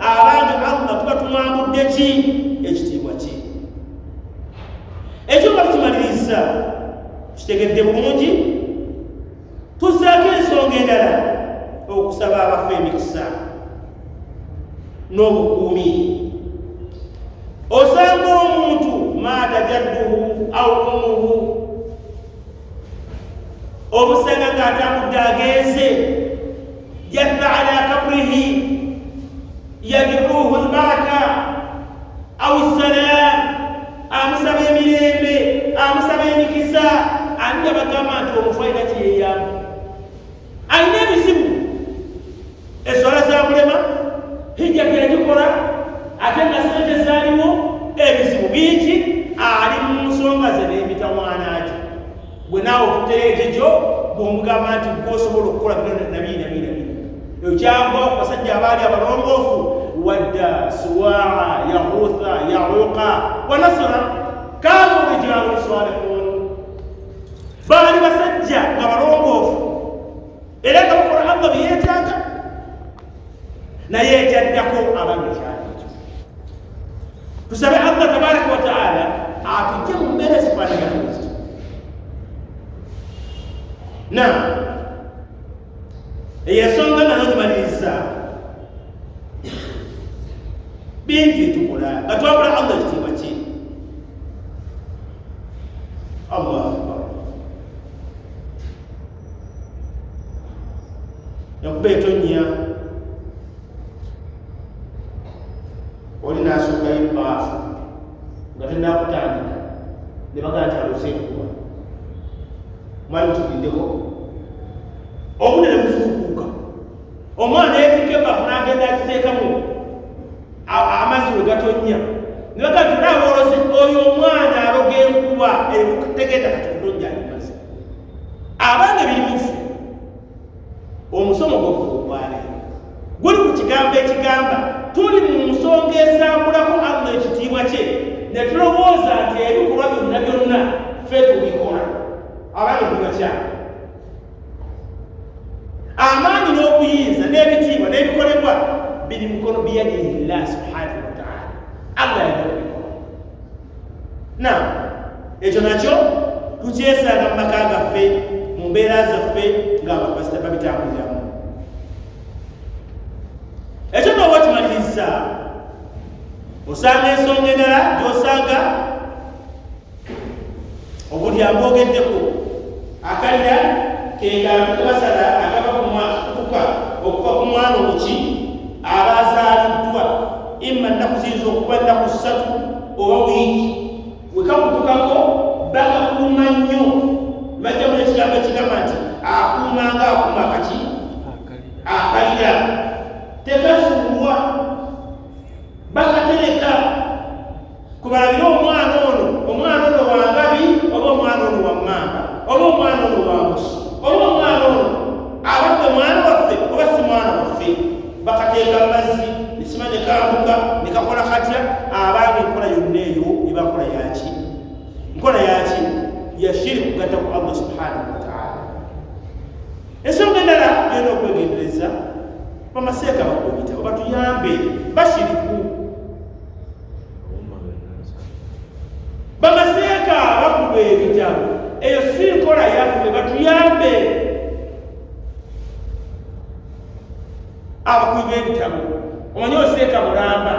S1: abanga Allah tuba tumwambudde ki ekitiibwa kye ekyo nga tukimaliriza kitegedde bulungi tuzzaako ensonga endala okusaba abafu emikisa n'obukuumi osanga omuntu maata jadduhu aw ummuhu omusanga ng'atambudde agenze jatha ala kabrihi yad'uhu albaraka aw assalam, amusaba emirembe, amusaba emikisa, ani abagamba nti omufu alina kyeyeyamba, alina ebizibu, eswala zamulema, hijja teyagikola, ate nga sente zaaliwo, ebizibu bingi, ali mu nsonga ze n'emitamwanaki. Gwe naawe okutereejejo bw'omugamba nti gwosobola okukola nabi ekyangwa basajja abaali abalongoofu wadda suwaa yaghutha yauqa wa nasra kanu rijalu salihun, baali basajja nga balongoofu era nga bakola Allah bye yeetaaga, naye ekyaddako abantu ekyali ekyo. Tusabe Allah tabaraka wa taala atujje mu mbeera ezifaanagana Kristo. Na eyasonga nga nogimaliriza bingi tukola nga twabula Allah ekitiibwa kye. Allahu akbar. Yakuba etonnya oli naasongayo ebbaafu nga tennakutandika ne bagaa nti alusenkuba mwali mutugiddeko obudde ne bufuukuuka, omwana yeetika ebbaafu n'agenda akiteekamu amazzi we gatonnya ne bagaa nti naawolose oyo omwana aloga enkuba tegenda kati kutonnya alimaze. Abange birimufu omusomo gw'okubaale guli ku kigambo ekigamba tuli mu nsonga ezambulako Allah ekitiibwa kye ne tulowooza nti ebikolwa byonna ffe tubikola, abange tubakyala. Amaanyi n'obuyinza n'ebitiibwa n'ebikolebwa biri mukono biyadillah subhanahu wa ta'ala. Allah yagabikola. Na ekyo nakyo tukyesanga mu maka gaffe, mu mbeera zaffe ng'abapasita babitambuliramu. Ekyo n'oba kimaliriza osanga ensonga endala gy'osanga obulyango ogeddeko akalira kekantu kabasala akava okuva ku mwana omuki aba azaaliddwa imma nnaku ziyinza okuba nnaku 3 oba wiiki, wekakutukako bakakuuma nnyo. Bajjamu n'ekigambo ekigamba nti akuumanga akuuma akaki akalira, tekafuulwa bakatereka kubalabira omwana ono wangabi oba omwana ono wammamba oba omwana ono wamusu oba omwana ono abaffe mwana waffe oba si mwana waffe, bakateeka mazzi nekima nekambuka nekakola katya. Abange enkola yonna eyo ebakola yaki? Nkola yaki? Yashiri kugatta ku Allah subhanahu wa ta'ala. Ensonga endala genda okwegendereza bamaseeka bakubita batuyambe bashiriku, bamaseeka bakuba ebitabo, eyo si nkola yaffe, batuyambe. Abakuba ebitabo omanyi oseeka mulamba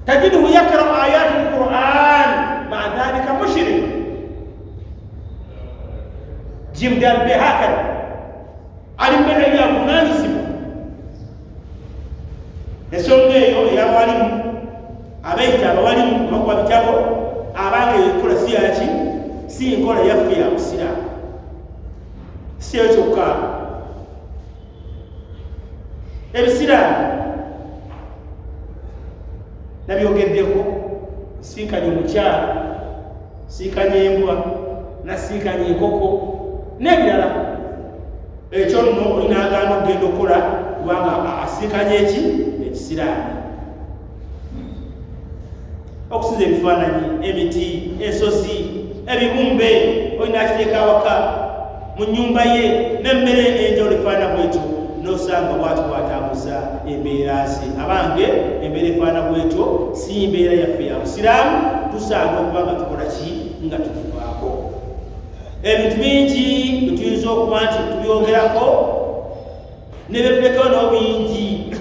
S1: tajiduhu yakrau ayati lquran maa dhalika mushrik jimdalbe hakada ali mbeka yavunaanyizibwa. Ensonga eyo eyabawalimu abaita abawalimu bakuba bitabo abange enkola si yaki? Si enkola yaffe ya busiraamu, si eyo kyokka. Ebisiraamu nabyogeddeko, sinkanye omukyala, sinkanye embwa, nasinkanye enkoko n'ebirala. Ekyo nno olina agaana okugenda okukola kubanga asinkanye eki? Ekisiraamu. Okusiza ebifaananyi, emiti, ensozi, ebibumbe olina akiteeka awaka mu nnyumba ye n'emmere enjawulo efaanana bwetyo n'osanga bw'ati bw'atambuza embeera ze. Abange embeera efaanana bwetyo si mbeera yaffe ya busiraamu, tusaana okuba nga tukola ki? Nga tukivaako. Ebintu bingi bituyinza okuba nti tubyogerako ne byetulekawo nabo bingi,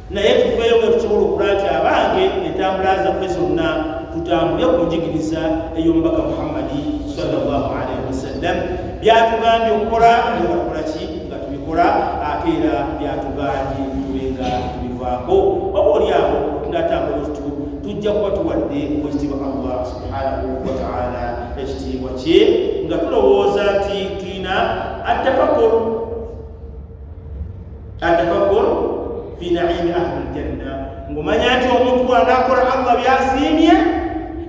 S1: naye tufeeyo nga tusobola okula nti abange entambula zaffe zonna tutambule ku njigiriza ey'omubaka Muhammadi sallallahu alaihi wasallam. Byatugambye okukola nga tukola ki nga tubikola, ate era byatugambye tubenga tubivaako. Oboolyawo tunatambula otutu tujja kuba tuwadde ekitiibwa Allah subhanahu wa ta'ala ekitiibwa kye nga tulowooza nti tulina atafakkur fi naimi ahli aljanna, ng'omanya nti omuntu bw'anaakola Allah byasiimye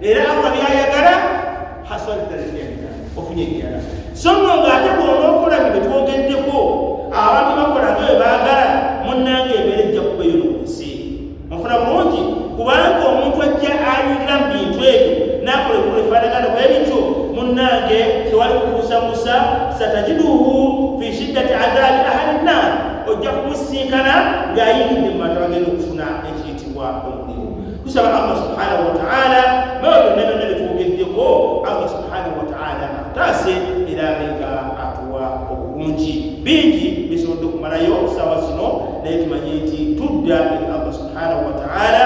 S1: era Allah byayagala hasalta aljanna, ofunye ejjana. So nno ng'ate bw'onookola bino twogeddeko abantu bakola nga bwe baagala, munnange embeera ejja kuba eyonoonese. Mufuna bulungi, kubanga omuntu ajja ayingira mu bintu ebyo n'akola ebikolo ebifaanagana bwe bityo, munnange tewali kubuusabuusa, satajiduhu fi shiddati adaabi ahli nnaar, ojja kumusinkana ng'ayingidde mu bantu abagenda okufuna ekiyitibwa omuliro. Tusaba Allah subhanahu wa ta'ala nawe byonna byonna bye twogeddeko, Allah subhanahu wa ta'ala atutaase era abenga atuwa obulungi. Bingi bisobodde okumalayo ssaawa zino, naye tumanye nti tudda eri Allah subhanahu wa ta'ala.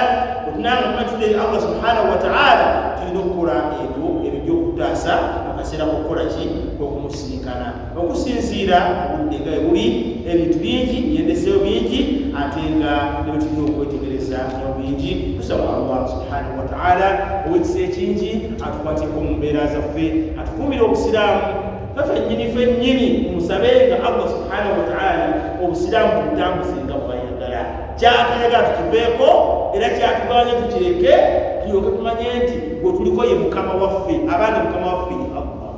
S1: Otunanga tuba tudda eri Allah subhanahu wa ta'ala, tulina okukola ebyo ebyokutaasa akaseera kokukola ki okumusinkana, okusinziira obudde nga buli ebintu bingi byendeseyo bingi, ate nga nebyo tulina okwetegereza nyo bingi. Tusaba Allah subhanahu wa ta'ala owekisa ekingi atukwateko mu mbeera zaffe, atukuumire obusiraamu ffennyini mumusabenga Allah subhanahu wa ta'ala obusiraamu tubutambuze nga bwayagala. Kyatayagala tukiveeko era kyatuganya tukireke, tulyoke tumanye nti gwe tuliko ye mukama waffe, abaana mukama waffe ye Allah.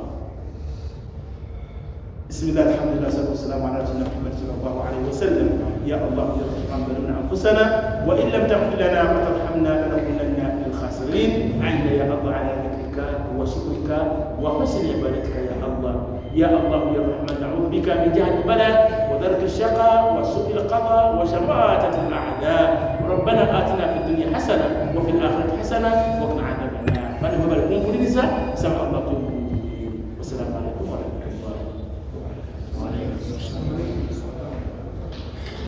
S1: Bismillah, alhamdulillah, salatu wassalamu ala rasulina Muhammad sallallahu alaihi wasallam. Ya Allah, ya Rahman, zalimna anfusana wa in lam taghfir lana wa tarhamna lanakunanna minal khasirin. A'inna ya Allah ala dhikrika wa shukrika wa husni ibadatika ya Allah. يا الله يا رحمن نعوذ بك من جهل البلاء ودرك الشقاء وسوء القضاء وشماتة الأعداء. ربنا آتنا